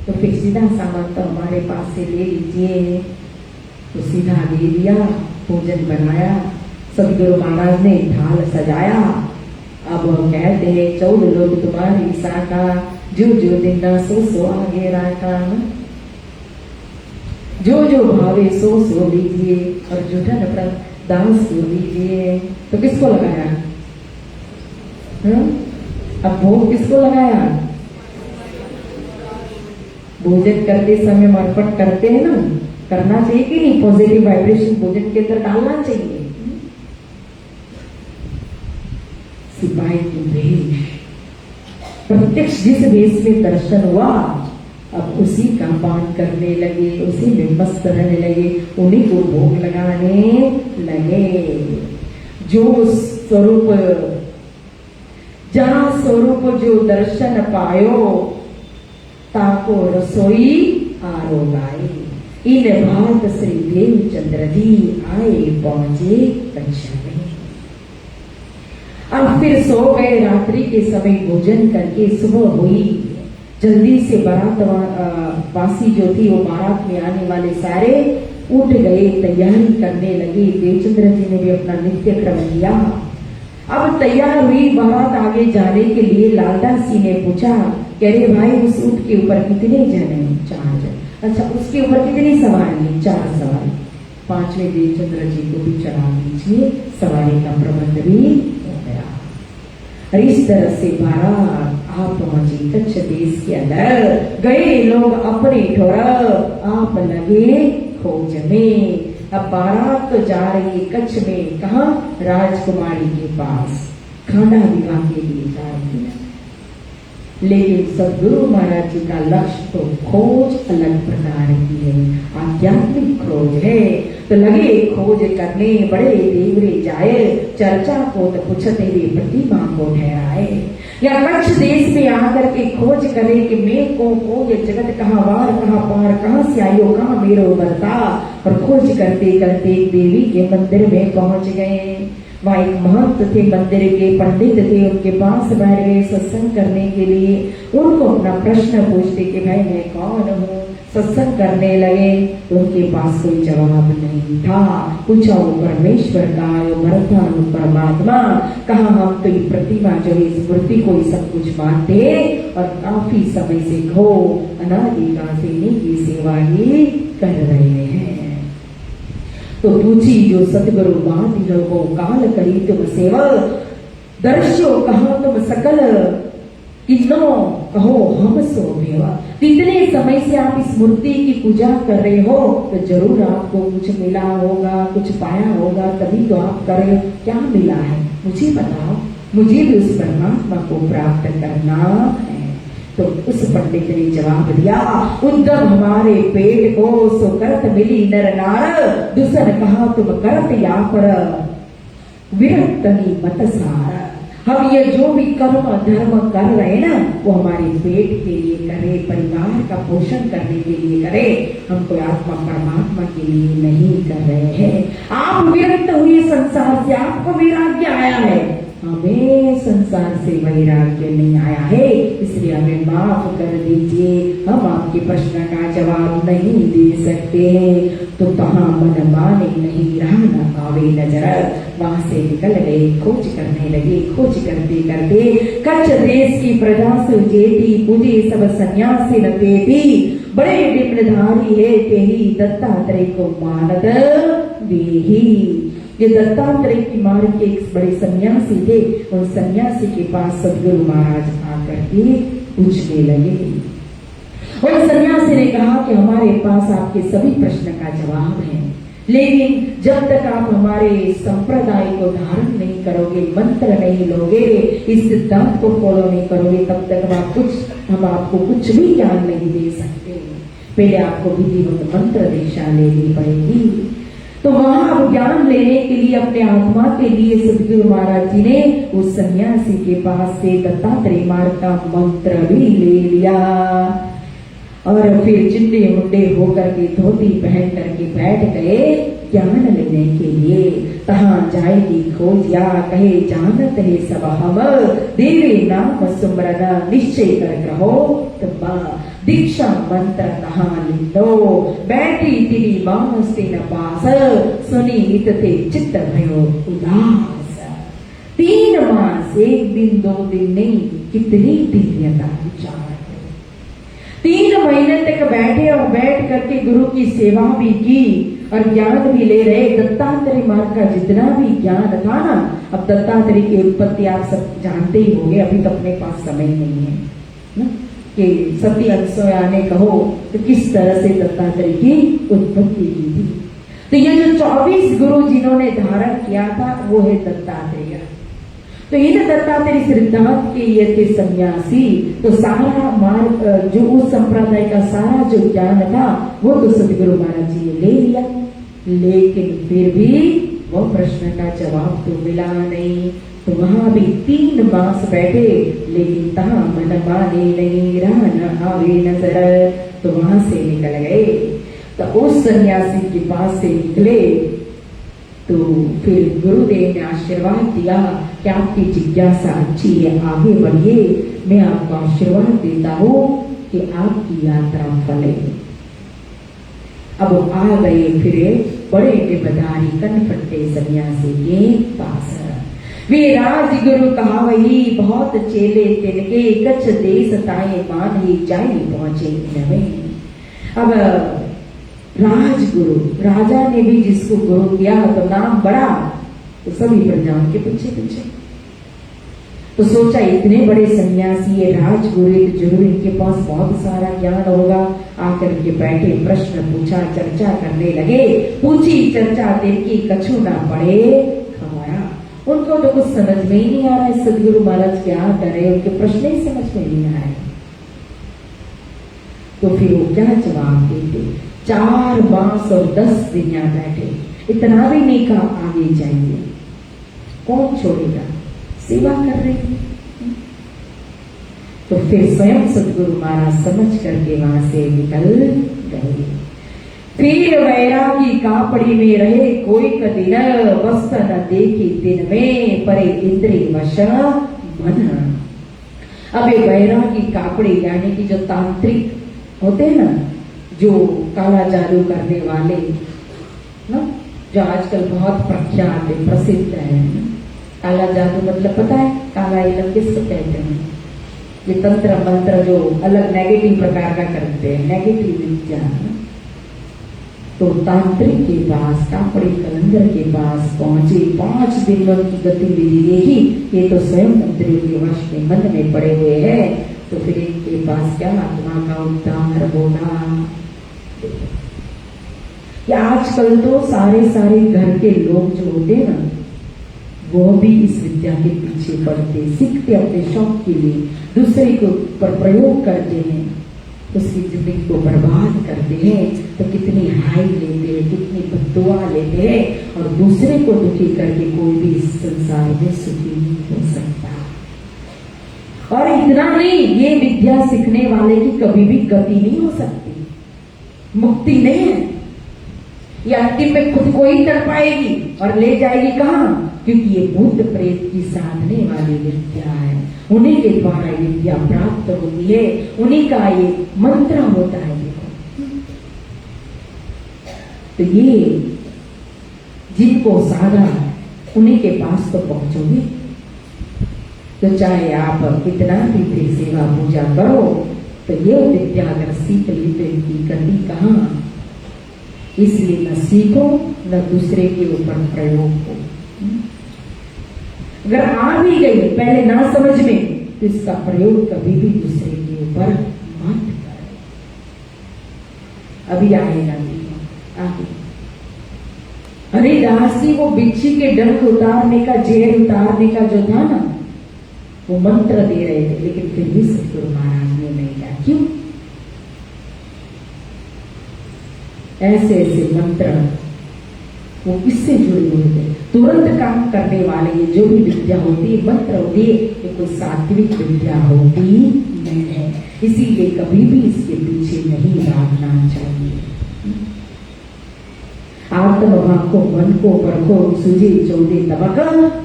तो फिर सीधा सामान तो हमारे पास से ले लीजिए। तो सीधा दे दिया, भोजन बनाया, सदगुरु महाराज ने थाल सजाया। अब कहते हैं 14 लोग तुम्हारी साका, जो जो दिन सो सो आगे राका, जो जो भावे सो सो लीजिए, और जूठा नफरत दान सो लीजिए। तो किसको लगाया, अब भोग किसको लगाया, भोजन करते समय हम अर्पण करते हैं ना, करना चाहिए कि नहीं? पॉजिटिव वाइब्रेशन भोजन के अंदर डालना चाहिए। सिपाही की भेष, प्रत्यक्ष जिस वेश में दर्शन हुआ, अब उसी का पान करने लगे, उसी में मस्त रहने लगे, उन्हीं को भोग लगाने लगे। जो स्वरूप, जहां स्वरूप जो दर्शन पायो, ताको रसोई आरो गाई। इन भात श्री देवचंद्र जी आए पहुंचे कक्षा में। अब फिर सो गए, रात्रि के समय भोजन करके सुबह हुई। जल्दी से बारात वासी जो थी, वो बारात में आने वाले सारे उठ गए, तैयारी करने लगे। देवचंद्र जी ने भी अपना नित्य क्रम किया। अब तैयार हुई बारात आगे जाने के लिए। लालदास जी ने पूछा, कह रहे भाई उस ऊंट के ऊपर कितने जन हैं? 4 जन। अच्छा, उसके ऊपर कितनी सवारी? 4 सवारी। 5वें देवचंद्र जी को भी चढ़ा दीजिए, सवारी का प्रबंध भी हो गया। इस तरह से बारात आप पहुंचे कच्छ देश के अंदर। गए लोग अपने ठोर, आप लगे खोज में। अब बारात तो जा रही कच्छ में, कहा? राजकुमारी के पास, खाना विवाह के लिए जा रही है। लेकिन सदगुरु महाराज जी का लक्ष्य तो खोज अलग प्रकार की है, आध्यात्मिक खोज है। तो लगे खोज करने, बड़े देवरे जाए, चर्चा को तो पूछते हुए प्रतिमा को ठहराए। या कच्छ देश में आकर के खोज करे कि मैं को ये जगत कहाँ वार कहाँ पार, कहाँ से आयो कहाँ मेरो बरता। और खोज करते करते देवी के मंदिर में पहुंच गए। वहाँ एक महंत थे, मंदिर के पंडित थे, उनके पास बैठ गए सत्संग करने के लिए। उनको अपना प्रश्न पूछते कि भाई मैं कौन हूँ? सत्संग करने लगे, उनके पास कोई जवाब नहीं था। पूछा वो परमेश्वर का, वो परमात्मा। कहा हम तो ये प्रतिमा जो है, इस मूर्ति को ही सब कुछ मानते और काफी समय से घो अनादिकाल की सेवा ही कर रहे हैं। तो पूछी जो सतगुरु बात लोगों काल करी तुम सेवा, दर्शो कहा तुम सकल, किन्नो कहो हम सो भेवा। इतने समय से आप इस मूर्ति की पूजा कर रहे हो, तो जरूर आपको कुछ मिला होगा, कुछ पाया होगा, तभी तो आप कर रहे हो। क्या मिला है मुझे बताओ, मुझे भी उस परमात्मा को प्राप्त करना है। तो उस पंडित ने जवाब दिया, उद्दम हमारे पेट को सो करत मिली नर नार, दूसर कहा तुम करत या पर विरक्तनी मत सार। हम ये जो भी कर्म धर्म कर रहे हैं ना, वो हमारे पेट के लिए करे, परिवार का पोषण करने के लिए करे, हम कोई आत्मा परमात्मा के लिए नहीं कर रहे हैं। आप विरक्त हुए संसार से, आपको वैराग्य आया है, हमें संसार से वैराग्य नहीं आया है। इसलिए हमें माफ कर दीजिए, हम आपके प्रश्न का जवाब नहीं दे सकते। तो तहाँ मन माने नहीं रहा न पावे नजर। वहां से निकल गए, खोज करने लगे। खोज करते करते कच्छ देश की प्रजा से जेठी पूजे सब सन्यासी न तेती, बड़े निम्नधारी है तेरी दत्तात्रेय को मानद देही। ये दत्तात्रेय की मार्ग के एक बड़े सन्यासी थे। उन सन्यासी के पास सदगुरु महाराज आकर के पूछने लगे। और सन्यासी ने कहा कि हमारे पास आपके सभी प्रश्न का जवाब है, लेकिन जब तक आप हमारे संप्रदाय को धारण नहीं करोगे, मंत्र नहीं लोगे, इस सिद्धांत को फॉलो नहीं करोगे, तब तक हम आपको कुछ भी ज्ञान नहीं दे सकते। पहले आपको विधिवत मंत्र दीक्षा लेनी पड़ेगी। तो वहां अब ज्ञान लेने के लिए, अपने आत्मा के लिए सदगुरु महाराज जी ने उस सन्यासी के पास से दत्तात्रेय मार्ग का मंत्र भी ले लिया। और फिर चिंडे मुंडे होकर के धोती पहन करके बैठ गए ज्ञान लेने के लिए। तहाँ जाएगी खोज या कहे जानत है सब हम, देवे नाम सुमरन निश्चय कर ग्रहो तब्बा। दीक्षा मंत्र तहाँ लिंदो, बैठी तिरी मानस न पास, सुनी हित थे चित्त भयो उदास। 3 मास 1 दिन 2 दिन नहीं, कितनी दिव्यता विचार। 3 महीने तक बैठे और बैठ करके गुरु की सेवा भी की और ज्ञान भी ले रहे। दत्तात्रेय मार्ग का जितना भी ज्ञान था ना, अब दत्तात्रेय की उत्पत्ति आप सब जानते ही होंगे, अभी तो अपने पास समय नहीं है ना। कि सती अनसुया ने कहो तो किस तरह से दत्तात्रेय की उत्पत्ति की थी। तो ये जो 24 गुरु जिन्होंने धारण किया था वो है दत्तात्रेय। तो इन दत्तात्रेय सिद्धांत के ये थे सन्यासी। तो सारा मार्ग जो उस संप्रदाय का सारा जो ज्ञान था वो तो सदगुरु महाराज जी ने ले लिया, लेकिन फिर भी वो प्रश्न का जवाब तो मिला नहीं। तो वहां भी 3 मास बैठे, लेकिन तहा मन माने नहीं, रहा न आवे नजर। तो वहां से निकल गए। तो उस सन्यासी के पास से निकले तो फिर गुरुदेव ने आशीर्वाद दिया कि आपकी जिज्ञासा अच्छी है, आगे बढ़िए, मैं आपको आशीर्वाद देता हूं कि आपकी यात्रा फले। अब आ गए फिरे बड़े निबधारी कनपट्टे सन्यासी के पास। वे राजगुरु कहावही बहुत चेले तिनके, कच्छ देश ताए मान ही जाई पहुंचे नवे। अब राजगुरु, राजा ने भी जिसको गुरु किया तो नाम बड़ा, तो सभी प्रजाओं के पीछे पीछे। तो सोचा इतने बड़े सन्यासी है, राजगुरु, तो जरूर इनके पास बहुत सारा ज्ञान होगा। आकर के बैठे, प्रश्न पूछा, चर्चा करने लगे। पूछी चर्चा देखी, कछु ना पड़े खबरा। उनको तो कुछ समझ में ही नहीं आ रहा है सदगुरु महाराज क्या करे, उनके प्रश्न ही समझ में नहीं आए। तो फिर वो क्या जवाब देते। 4 मास और 10 दिन यहाँ बैठे, इतना भी नहीं कहा आगे जाएंगे, कौन छोड़ेगा, सेवा कर रहे हैं। तो फिर स्वयं सदगुरु महाराज समझ करके वहां से निकल गए। फिर वैरागी कापड़ी में रहे कोई कदिन, वस्त न देखी दिन में, परे इंद्रिय वश मन। अब ये वैरागी कापड़ी यानी कि जो तांत्रिक होते हैं ना, जो काला जादू करने वाले ना, जो आजकल बहुत प्रख्यात है, प्रसिद्ध है। काला जादू मतलब पता है, काला इलम किसको कहते हैं? ये तंत्र मंत्र जो अलग नेगेटिव प्रकार का करते हैं, नेगेटिव विद्या। तो तांत्रिक के पास, कापड़ी कलंदर के पास पहुंचे। 5 दिन में उनकी गतिविधि देखी, ये तो स्वयं इंद्रियों के वश के मन में पड़े हुए हैं। तो फिर इनके पास क्या आत्मा का उद्धार होगा। या आजकल तो सारे घर के लोग जो होते ना, वो भी इस विद्या के पीछे पड़ते, सीखते अपने शौक के लिए, दूसरे को पर प्रयोग करते हैं, उसकी जिंदगी को बर्बाद करते हैं। तो कितनी हाई लेते हैं, कितनी बद्दुआ लेते हैं, और दूसरे को दुखी करके कोई भी इस संसार में सुखी नहीं हो सकता। और इतना नहीं, ये विद्या सीखने वाले की कभी भी गति नहीं हो सकती, मुक्ति नहीं है। ये अंतिम में खुद को ही कर पाएगी और ले जाएगी कहां? क्योंकि ये भूत प्रेत की साधने वाली विद्या है, उन्हीं के द्वारा ये विद्या प्राप्त होती है, उन्हीं का ये मंत्र होता है। देखो, तो ये जिनको साधा उन्हीं के पास तो पहुंचोगे। तो चाहे आप कितना भी फिर सेवा पूजा करो, तो ये विद्या अगर सीख ली तो इनकी गति कहां? इसलिए न सीखो न दूसरे के ऊपर प्रयोग हो। अगर आ भी गई पहले ना समझ में, तो इसका प्रयोग कभी भी दूसरे के ऊपर मत करो। अभी आएगा आगे। हरिदास जी वो बिच्छी के डंक उतारने का, जेर उतारने का जो था ना, वो मंत्र दे रहे थे, लेकिन फिर भी सतगुरु महाराज ने नहीं किया। क्यों? ऐसे ऐसे मंत्र वो किससे जुड़े हुए थे? तुरंत काम करने वाले ये जो भी विद्या होती है, मंत्र होती है, ये कोई सात्विक विद्या होती नहीं है। इसीलिए कभी भी इसके पीछे नहीं भागना चाहिए। आत्मभाव को, मन को परखो, सुझे चौदे तबक,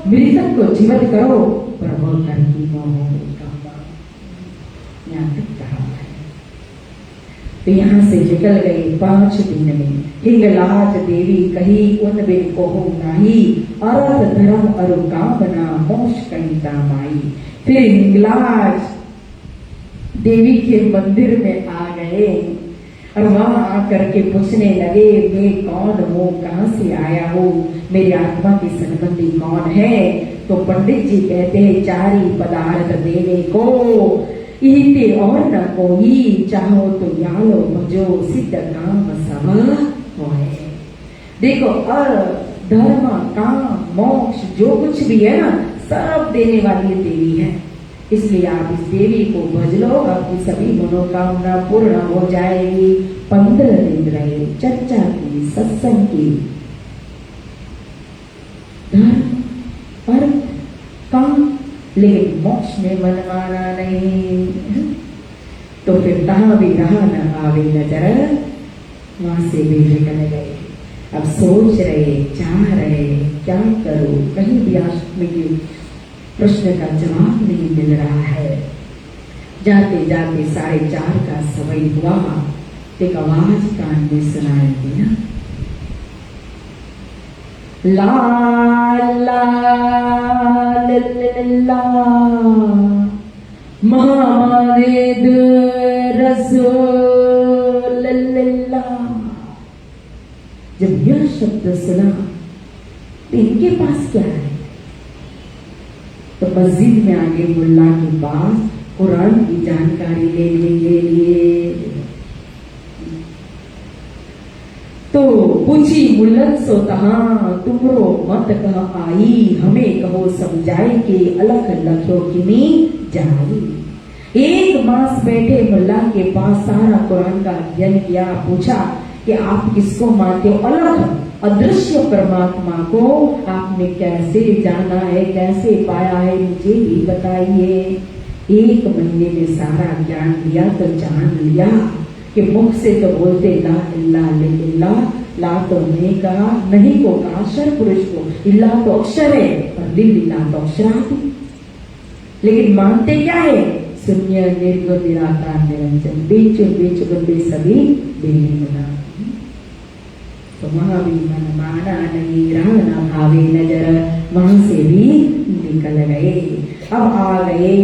मृतक को जीवित करो, प्रभु कर की यहाँ तक कहा है। तो यहाँ से निकल गए 5 दिन में। हिंगलाज देवी कही उन बिन को नाही, अर्थ धर्म अरु कामना मोक्ष कहिता माई। फिर हिंगलाज देवी के मंदिर में आ गए और वहां आकर के पूछने लगे, मैं कौन हूँ, कहाँ से आया हूँ, मेरी आत्मा के संबंधी कौन है? तो पंडित जी कहते हैं 4 ही पदार्थ देने को, इहते और न कोई, चाहो तो यालो भजो सिद्ध काम सब होए। देखो धर्म काम मोक्ष जो कुछ भी है ना, सब देने वाली देवी है। इसलिए आप इस देवी को भज लो, आपकी सभी मनोकामना पूर्ण हो जाएगी। 15 दिन रहे चर्चा की, सत्संग की, धर्म अर्थ काम, लेकिन मोक्ष में मन माना नहीं। तो फिर कहाँ भी रहा न आवे नजर, वहां से भी निकल गए। अब सोच रहे, चाह रहे, क्या करूं, कहीं भी आश्रम प्रश्न का जवाब नहीं मिल रहा है। जाते जाते 4:30 का समय हुआ। एक आवाज कान में सुनाई दी ना, ला ला ला मोहम्मद रसूल अल्लाह। जब यह शब्द सुना तो इनके पास क्या है? तो मस्जिद में आगे मुल्ला के पास कुरान की जानकारी लेने के लिए तो पूछी मुल्लन सो तहा तुमरो मत कह आई, हमें कहो समझाए के अलग लख्यो किमी जाई। 1 मास बैठे मुल्ला के पास, सारा कुरान का अध्ययन किया। पूछा कि आप किसको मानते हो? अलग अदृश्य परमात्मा को आपने कैसे जाना है, कैसे पाया है, मुझे भी बताइए। 1 महीने में सारा ज्ञान दिया तो जान लिया कि मुख से तो बोलते ला इल्ला इल्ला, ला तो नहीं कहा, नहीं को कहा अक्षर पुरुष को, इल्ला तो अक्षर है और लिल्ला तो अक्षरादि। लेकिन मानते क्या है? शून्य निर्गुण निराकार निरंजन, बेचो बे सभी बेगुना। तो वहां भी मन माना नहीं, रहा न भावे नजर, वहां से भी निकल गए। अब आ गए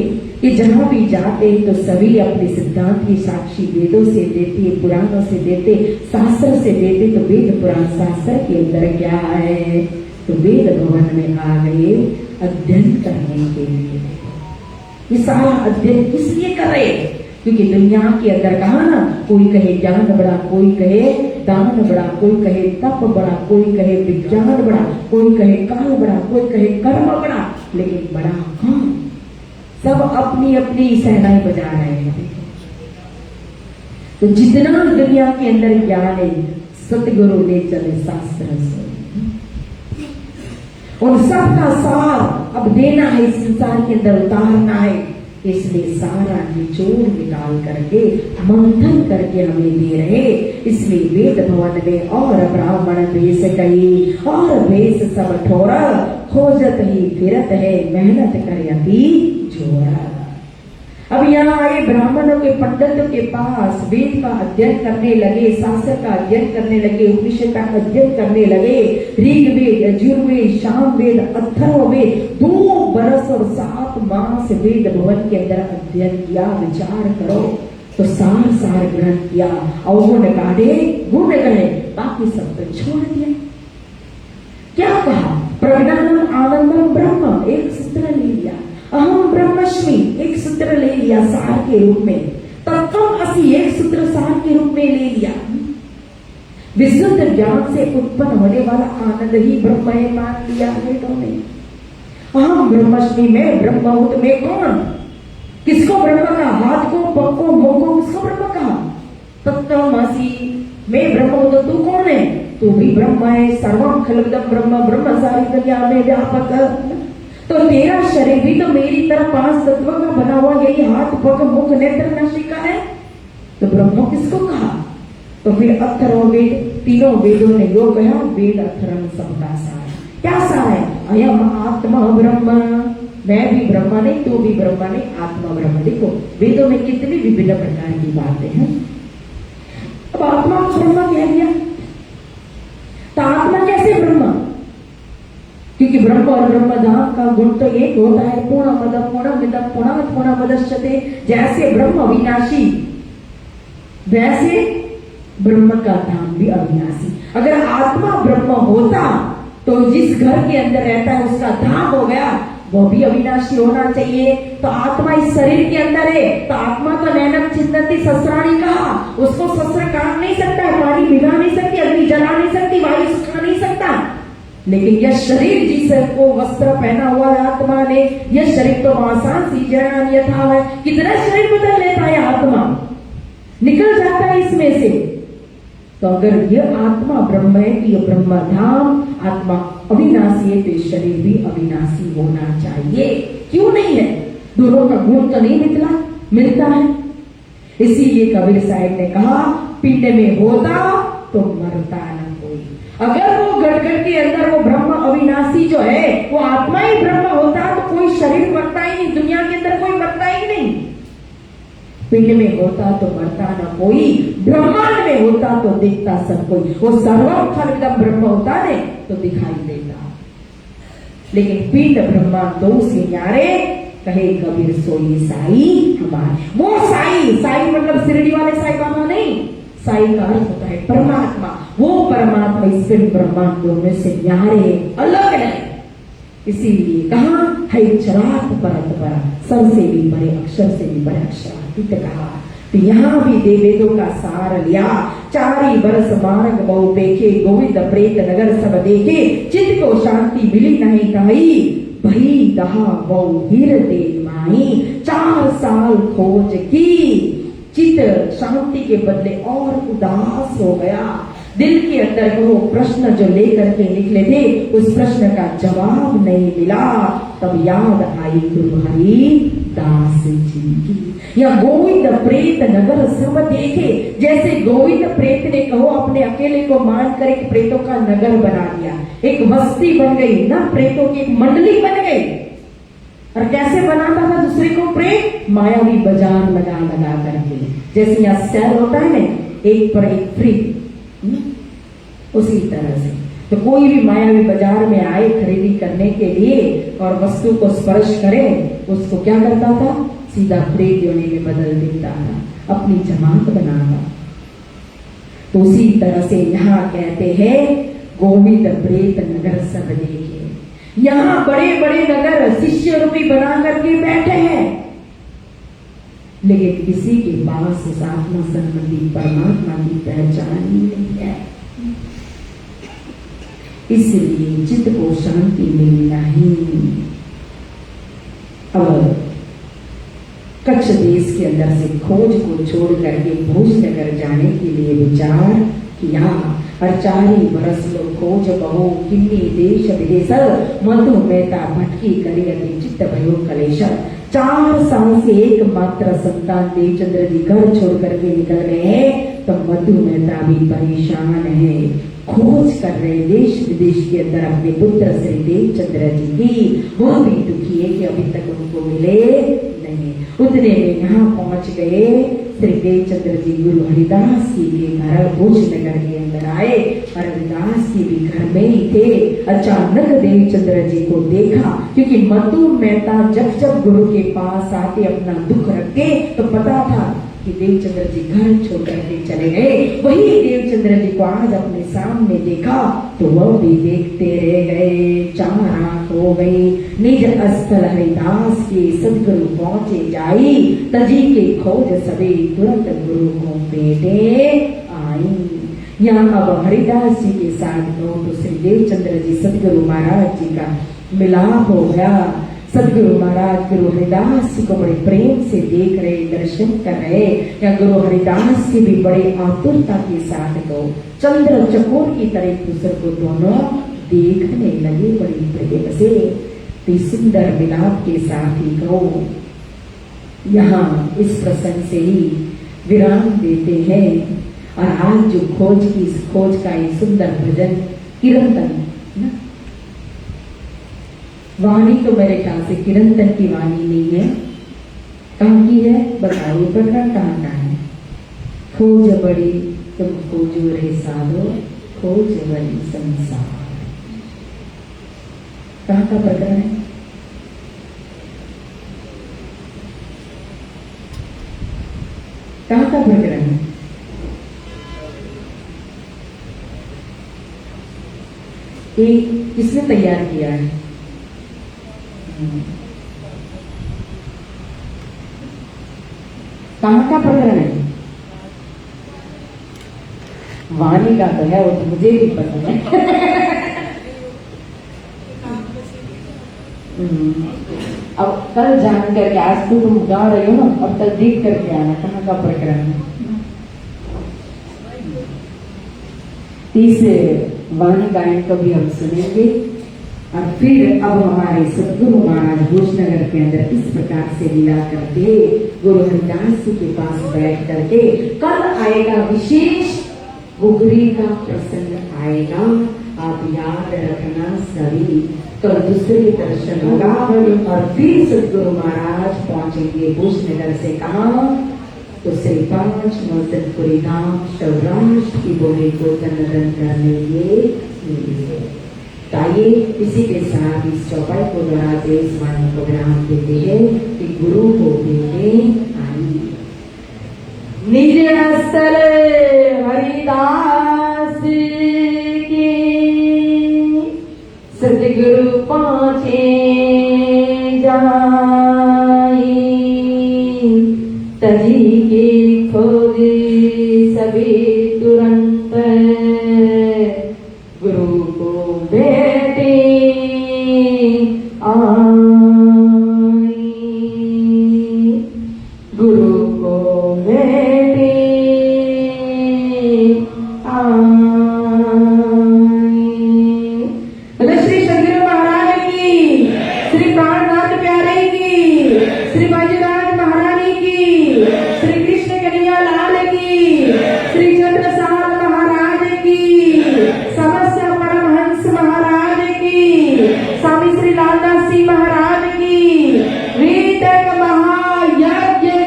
कि जहां भी जाते तो सभी अपने सिद्धांत की साक्षी वेदों से देते, पुराणों से देते, शास्त्र से देते। तो वेद पुराण शास्त्र के अंदर क्या है? तो वेद भवन में आ गए अध्ययन करने के लिए। ये सारा अध्ययन किस लिए कर रहे? क्योंकि दुनिया के अंदर कहा ना, कोई कहे ज्ञान बड़ा, कोई कहे दान बड़ा, कोई कहे तप बड़ा, कोई कहे विज्ञान बड़ा, कोई कहे काल बड़ा, कोई कहे कर्म बड़ा, लेकिन बड़ा कौन? सब अपनी अपनी सहनाई बजा रहे हैं। तो जितना दुनिया के अंदर ज्ञान है, सतगुरु ले चले शास्त्र से, उन सब का सार अब देना है, इस संसार के अंदर उतारना है। इसलिए सारा निचोड़ निकाल करके, मंथन करके हमें दे रहे। इसलिए वेद भवन में और ब्राह्मण वेश कही, और वेश सब ठोरा, खोजत ही फिरत है, मेहनत करे अति जोरा। अब यहाँ आए ब्राह्मणों के पंडितों के पास, वेद का अध्ययन करने लगे, शास्त्र का अध्ययन करने लगे, उपनिषद का अध्ययन करने लगे, ऋग्वेद, यजुर्वेद, सामवेद, अथर्ववेद। 2 बरस और 7 मास वेद भवन के अंदर अध्ययन किया। विचार करो तो सार ग्रहण किया, अवगुण काढ़े गुण गए, बाकी सब तो छोड़ दिया। क्या कहा? प्रज्ञानम आनंदम ब्रह्म, एक सूत्र ले लिया। अहम ब्रह्मस्मि, एक सूत्र ले लिया सार के रूप में। तत्वम असि, एक सूत्र सार के रूप में ले लिया। विशुद्ध ज्ञान से उत्पन्न होने वाला आनंद ही ब्रह्म है मान लिया वेदों में। अहम ब्रह्मस्मि, मैं ब्रह्म हूं, तो मैं कौन? किसको ब्रह्म कहा? हाथ को, पग को, मुंह को किसको ब्रह्म कहा? तत्वमसि, मैं ब्रह्म हूं तो तू कौन है? तू भी ब्रह्म है। सर्वम खलविदम ब्रह्म, ब्रह्म सारी दुनिया में व्यापक। तो तेरा शरीर भी तो मेरी तरह 5 तत्व का बना हुआ, यही हाथ, पग, मुख, नेत्र, नासिका है। तो ब्रह्म किसको कहा? तो फिर अथर्ववेद, तीनों वेदों ने यो कहा, वेद अथर्व सबका सार। क्या सार है? अयम आत्मा ब्रह्म, मैं भी ब्रह्म नहीं, तू भी ब्रह्म नहीं, आत्मा ब्रह्म। देखो वेदों में कितनी विभिन्न प्रकार की बातें हैं। अब आत्मा ब्रह्म कह दिया, तो आत्मा कैसे ब्रह्म? क्योंकि ब्रह्म और ब्रह्मधाम का गुण तो एक होता है, पूर्ण मदम पूर्ण मिदम पूर्णात् पूर्णमुदच्यते। जैसे ब्रह्म अविनाशी, वैसे ब्रह्म का धाम भी अविनाशी। अगर आत्मा ब्रह्म होता तो जिस घर के अंदर रहता है उसका धाम हो गया, वो भी अविनाशी होना चाहिए। तो आत्मा इस शरीर के अंदर है, तो आत्मा तो नैनम चिंतती शस्त्राणी कहा, उसको शस्त्र काट नहीं सकता, पानी भिगा नहीं सकती, अग्नि जला नहीं सकती, वायु सुखा नहीं सकता। लेकिन यह शरीर जिसको वस्त्र पहना हुआ है आत्मा ने, यह शरीर तो मांसांसी जड़ान यथा है, कितना शरीर बदल लेता है आत्मा, निकल जाता है इसमें से। तो अगर यह आत्मा ब्रह्म है कि यह ब्रह्म धाम आत्मा अविनाशी है, तो शरीर भी अविनाशी होना चाहिए। क्यों नहीं है? दोनों का गुण तो नहीं मिलता है। इसीलिए कबीर साहब ने कहा, पिंड में होता तो मरता न कोई। अगर वो गड़गड़ के अंदर वो ब्रह्म अविनाशी जो है वो आत्मा ही ब्रह्म होता तो कोई शरीर मरता ही नहीं, दुनिया के अंदर कोई मरता ही नहीं। पिंड में होता तो मरता न कोई, ब्रह्मांड में होता तो दिखता सब कोई। वो सर्वम खलदम ब्रह्म होता ने तो दिखाई देता, लेकिन पिंड ब्रह्मांड दो से न्यारे, कहे कबीर सोई साई हमारे। वो साई मतलब शिरडी वाले साई बाबा नहीं, साई का अर्थ होता है परमात्मा। वो परमात्मा इस पिंड ब्रह्मांड दोनों से न्यारे, अलग है। इसीलिए कहा है चरात परत पर, सर से भी बड़े अक्षर से भी बड़े अक्षर कहा। तो यहाँ भी देवेदों का सार लिया, चारी बरस मार्ग बहु देखे, गोविंद प्रेत नगर सब देखे, चित्त को शांति मिली नहीं कही, भई दहा बहु हीर दे माही, 4 साल खोज की, चित्त शांति के बदले और उदास हो गया। दिल के अंदर वो प्रश्न जो लेकर के निकले थे, उस प्रश्न का जवाब नहीं मिला। तब याद आई गुरु हरि दास जी की। या गोविंद प्रेत नगर सब देखे, जैसे गोविंद प्रेत ने कहो अपने अकेले को मानकर एक प्रेतों का नगर बना दिया, एक बस्ती बन गई ना, प्रेतों की एक मंडली बन गई। और कैसे बनाता था दूसरे को प्रेत? मायावी बाजार लगा करके, जैसे यहाँ सेल होता है ना, एक पर एक फ्री, उसी तरह से। तो कोई भी मायावी बाजार में आए खरीदी करने के लिए और वस्तु को स्पर्श करे, उसको क्या करता था? सीधा प्रेत योनि में बदल देता था, अपनी जमात बनाता। तो उसी तरह से यहाँ कहते हैं गोविंद प्रेत नगर सब देखे। यहाँ बड़े बड़े नगर शिष्य रूपी बना करके बैठे हैं, लेकिन किसी के पास इस आत्मा संबंधी परमात्मा की पहचान ही नहीं है। इसलिए चित्त को शांति मिली नहीं। अब कच्छ देश के अंदर से खोज को छोड़ करके भोजनगर जाने के लिए विचार किया, और 4 बरस लोग खोज बहु किन्नी देश विदेश, मधु मेहता भटकी करी अति चित्त भयो कलेश। 4 साल से एकमात्र संतान देवचंद्र जी घर छोड़ करके निकल गए हैं, तो मधु मेहता भी परेशान है, खोज कर रहे देश विदेश के अंदर अपने पुत्र श्री देवचंद्र जी की। वो भी दुखी है कि अभी तक उनको मिले नहीं। उतने में यहाँ पहुंच गए श्री देवचंद्र जी गुरु हरिदास जी के घर भोजनगर के अंदर आए, और हरिदास जी भी घर में ही थे। अचानक देवचंद्र जी को देखा, क्योंकि मधु मेहता जब जब गुरु के पास आते अपना दुख रखते तो पता था कि देवचंद्र जी घर छोड़ करके चले गए। वही देवचंद्र जी को आज अपने सामने देखा तो वह भी देखते रह गए, 4 आंख हो गई। निज स्थल हरिदास के सदगुरु पहुंचे जाई, तजी के खोज सबे तुरंत गुरु को बेटे आई। यहाँ अब हरिदास जी के साथ तो श्री देवचंद्र जी सदगुरु महाराज जी का मिलाप हो गया। सदगुरु महाराज गुरु हरिदास जी को बड़े प्रेम से देख रहे, दर्शन कर रहे। या गुरु हरिदास जी भी बड़े आतुरता के साथ तो चंद्र चकोर की तरह दूसरे को दोनों देखने लगे बड़ी प्रेम से। तो सुंदर मिलाप के साथ ही कहो यहाँ इस प्रसंग से ही विराम देते हैं। और आज जो खोज की, इस खोज का ये सुंदर भजन कीर्तन ना, वाणी तो मेरे ख्याल से कीर्तन की वाणी नहीं है, कहाँ की है बताइए? प्रकरण कहाँ का है? खोज बड़ी तुम खोजो रे साधो, खोज बड़ी संसार। कहाँ का प्रकरण है? कहाँ का प्रकरण है? एक किसने तैयार किया है? कहाँ का प्रकरण है? वाणी का तो है, वो तो मुझे भी पता है। अब कल जान करके, आज तो तुम गा रही हो ना, अब कल देख करके आना कहाँ का प्रकरण है। इस वाणी गायन को भी हम सुनेंगे और फिर अब हमारे सदगुरु महाराज भोजनगर के अंदर इस प्रकार से लीला करते गुरु हरिदास जी के पास बैठ करके कल आएगा विशेष गुगरी का प्रसंग आएगा। आप याद रखना सभी। कल दूसरे दर्शन होगा और फिर सदगुरु महाराज पहुंचेंगे भोजनगर से कहा तो श्री 5 नौतनपुरी धाम सौराष्ट्र की भूमि को तनदन करने के। आइए इसी के साथ इस चौपाई को दोहराते इस वाणी को विराम देते हैं कि गुरु को देते आई निज हस्तर हरिदास के सतगुरु पहुँचे जाई तजी के खोजे सभी तुरंत गुरु को बेटे आई गुरु को बेटे आई। श्री सदगुरु महाराज की, श्री प्राणनाथ प्यारे की, श्री बाजीराज महारानी की, श्री कृष्ण कन्हैया लाल की, श्री चंद्रसाल महाराज की, समस्त परमहंस महाराज की, स्वामी श्री लालदास जी महाराज की, वेदक महायज्ञ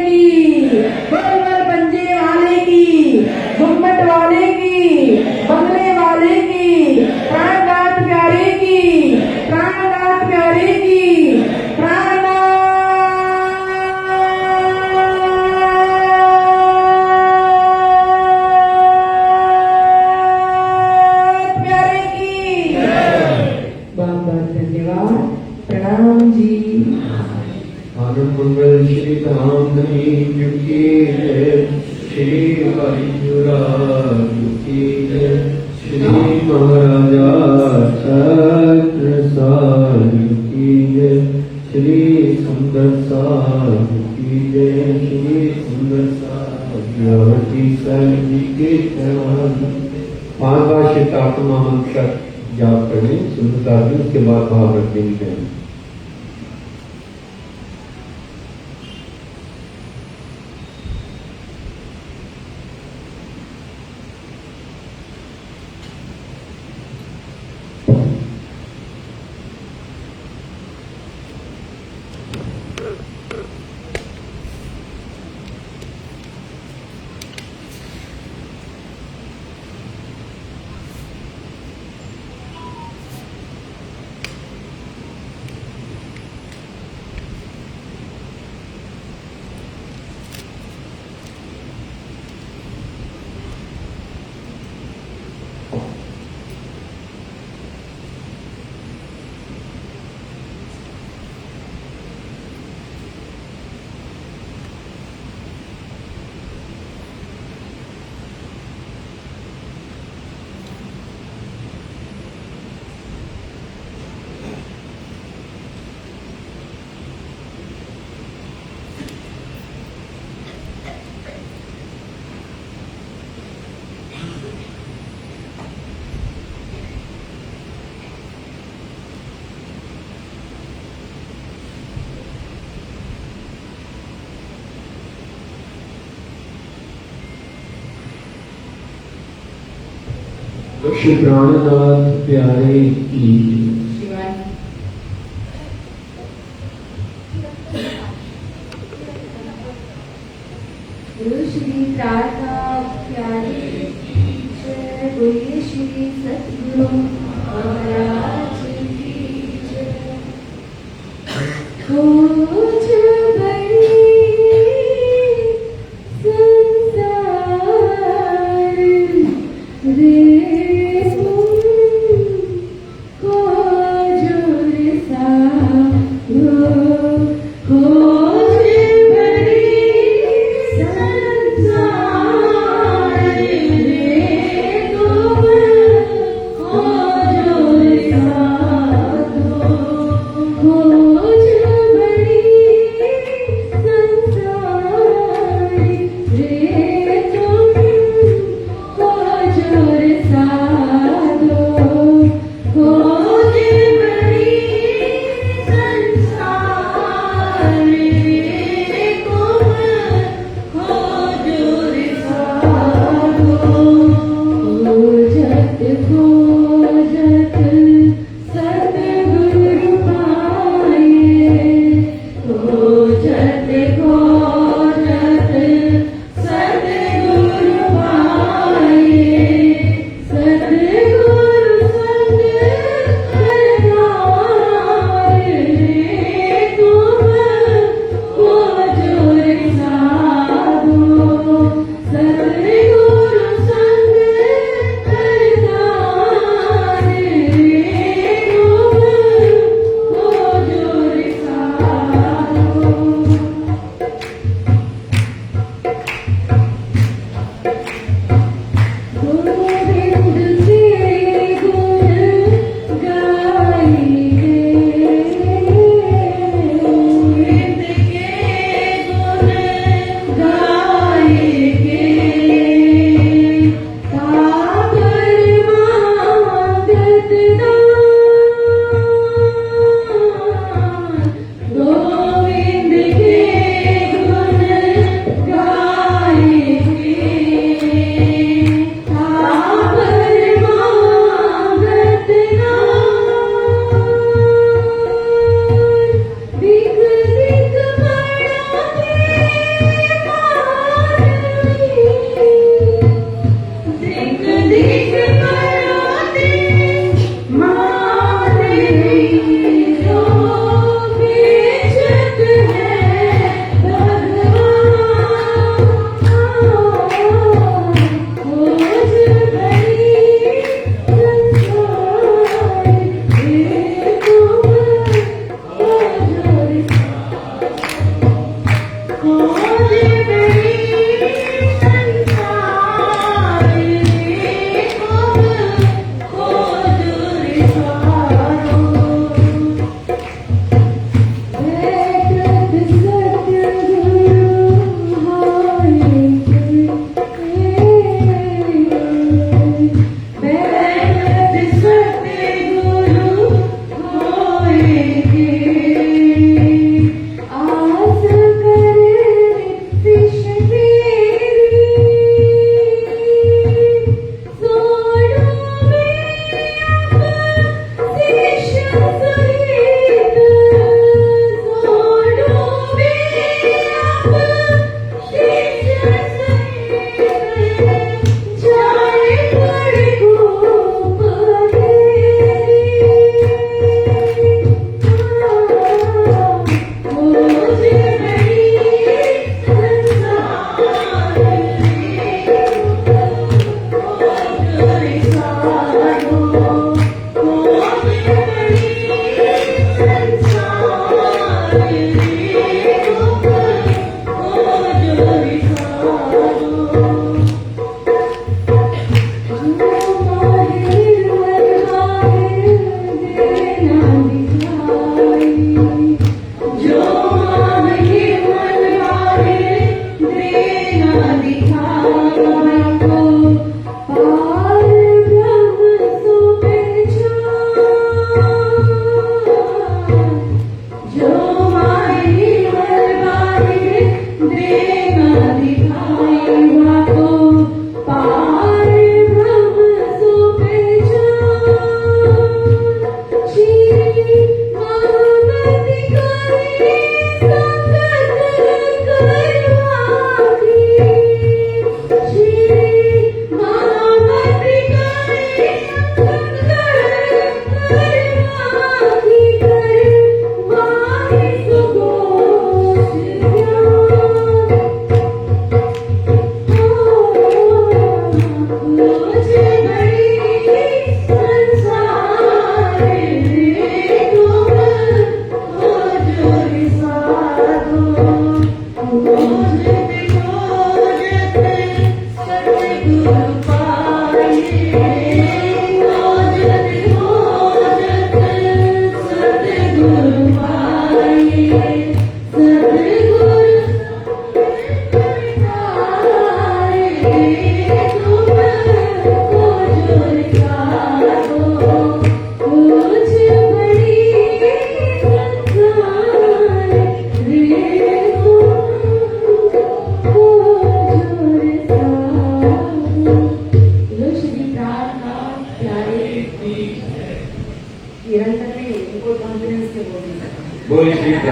की, बलवर पंजे वाले की, घुम्मट वाले की, बंगले वाले की, प्राणनाथ प्यारे की, प्राणनाथ प्यारे की, प्राणनाथ प्यारे की। बहुत बहुत धन्यवाद, प्रणाम जी। आनंद मंगल श्री धाम की जय, श्री वायुराज की जय, श्री महाराजा छत्रसाल की जय, श्री सुंदर साल की जय, श्री सुंदर साल जी के चरण। 5 बार शितात्मा मंत्र जाप करने सुंदरता जी, उसके बाद भाव रख देंगे। श्री प्राणनाथ प्यारे की श्री प्राणनाथ प्यारे जय, बोलिए श्री सतगुरु महाराज की जय। खोज बड़ी संसार रे खोज सा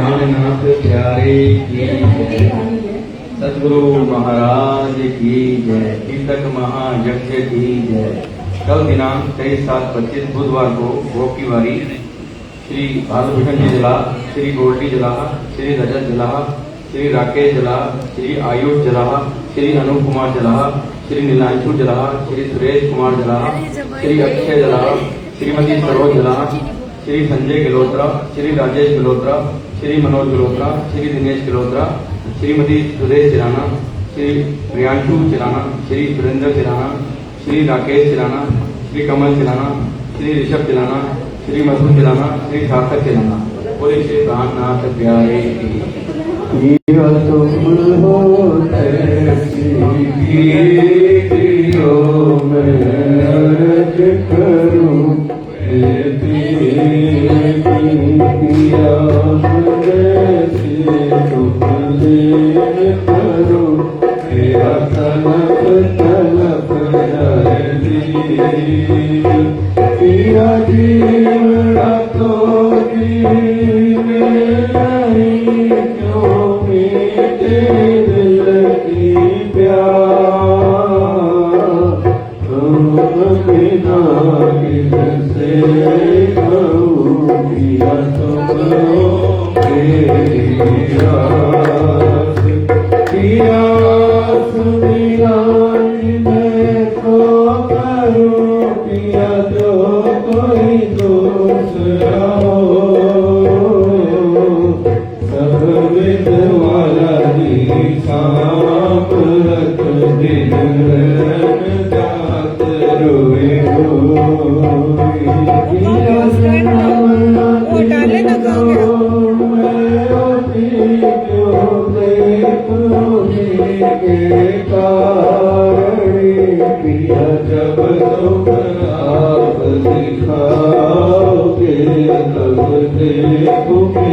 प्राणनाथ प्यारे की जय। सतगुरु महाराज की जय। कीर्तक महायज्ञ की जय। कल दिनांक 23/7/25 बुधवार को भोग की वारी श्री भालभूषण जी जला, श्री गोल्डी जला, श्री रजत जला, श्री राकेश जला, श्री आयुष जला, श्री अनूप कुमार जला, श्री नीलांशु जला, श्री सुरेश कुमार जला, श्री अक्षय जला, श्रीमती सरोज जला, श्री संजय गिलोत्रा, श्री राजेश गिलोत्रा, श्री मनोज गिलोत्रा, श्री दिनेश गिलोत्रा, श्रीमती सुरेश चिराना, श्री प्रियांशु चिराना, श्री सुरेंद्र चिराना, श्री राकेश चिराना, श्री कमल चिराना, श्री ऋषभ चिराना, श्री मधु चिराना, श्री सार्थक चिराना। बोले श्री प्राणनाथ प्यारे की। तुम हो ऐसी कीर्तियों में अर्ज करूं, पिया जैसी तुम करूं, तेरा तलप तलप जाए पिया जीवना तो जीवे नहीं, क्यों मीठे दिल की प्यार, तुम बिना किससे कहूँ, पिया तुम हो मेरी आस, पिया सुनिया मैं तो करूँ, पिया जो कोई दूसरा हो, सब विद वाला ही सांप रख दिन जात रोए पिया जब तुम आप दिखाओगे तब देखूंगी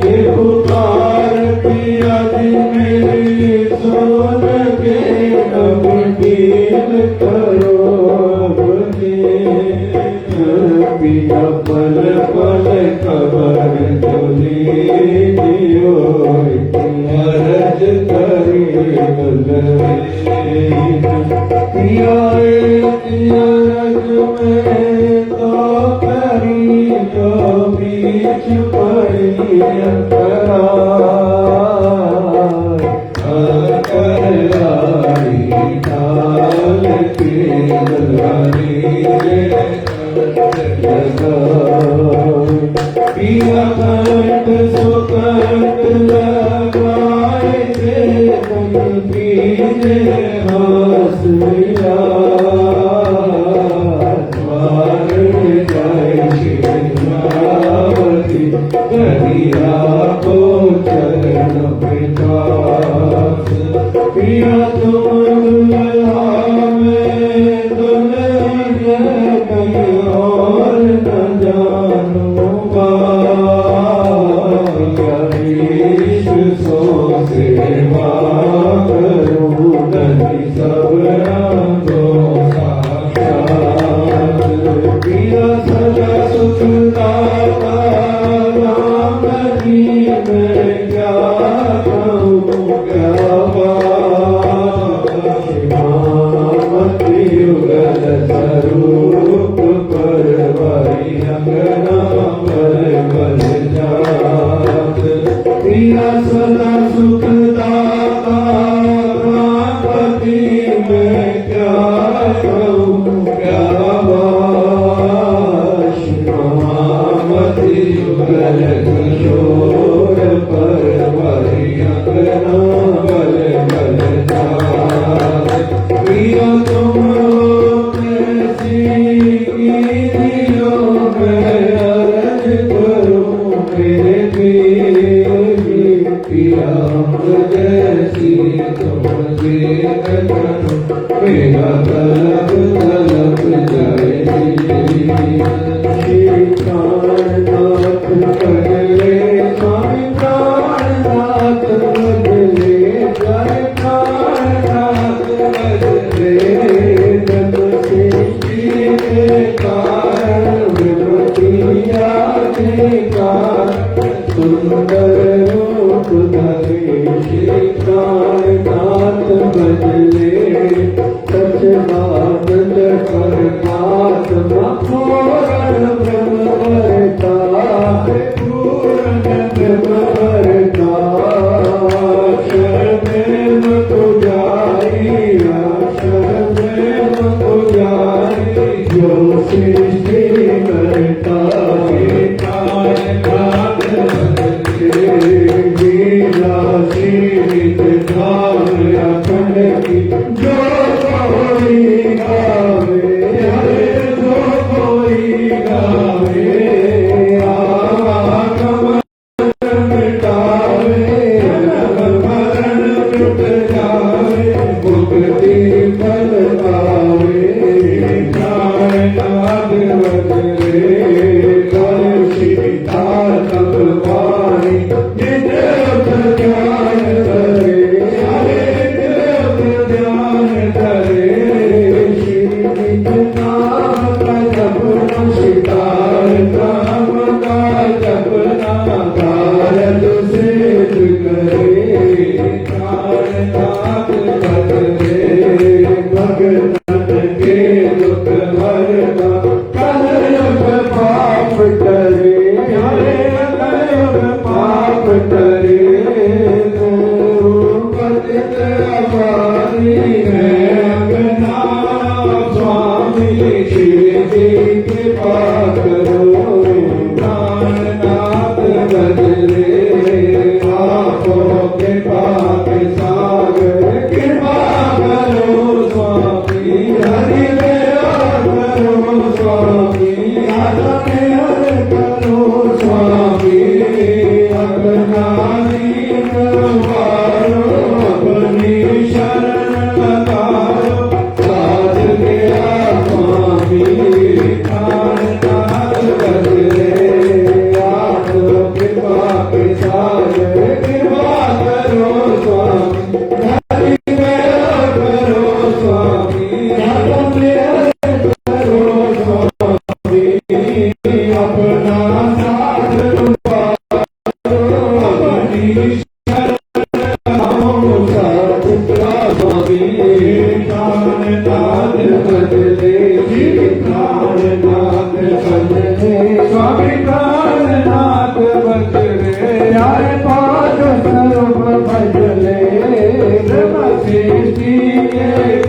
ये पुकार पिया जी मेरी सुन के अब कील करो पिया पल पल खबर तुझी दियो, अर्ज करी पिया रज में तो करी जो बीच पड़ी अंतरा, पिया कंठ सुकंठ लगाए थे तुम पीछे हास मिला, द्वार जाए शिवनावती करिया को चरण प्रकाश, पिया तुम दुल्हा में दुल्हन कहीं और न जानूंगा, सो सेवा करूं नहीं सब रंगों साक्षात, पिया सदा सुखदाता राम जी मैं क्या कहूँ क्या बात, श्रीमती युगल स्वरूप परवारी अंगना बल बल जात, पिया सदा सुखदाता रामपति मैं क्या कहूँ क्या बात, श्रीमती युगल किशोर परवारी अंगना बल बल जात, पिया तुम कैसी कीर्तियों में अर्ज करूं मेरे पिया जैसी तुमसे करूं, मेरा तलब तलब जाए श्री प्राणनाथ बदले स्वामी प्राणनाथ बदले जय प्राणनाथ बदले जन सृष्टि के कारण विमतिया सुंदर रूप धरे श्री प्राणनाथ बदले सच्चिदानंद परमात्मा पूर्ण ब्रह्म वरता पूर्ण ब्रह्म वरता शरण पुजारी शरण पुजारी जो सृष्टि करता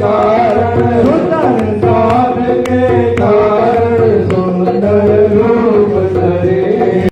कारण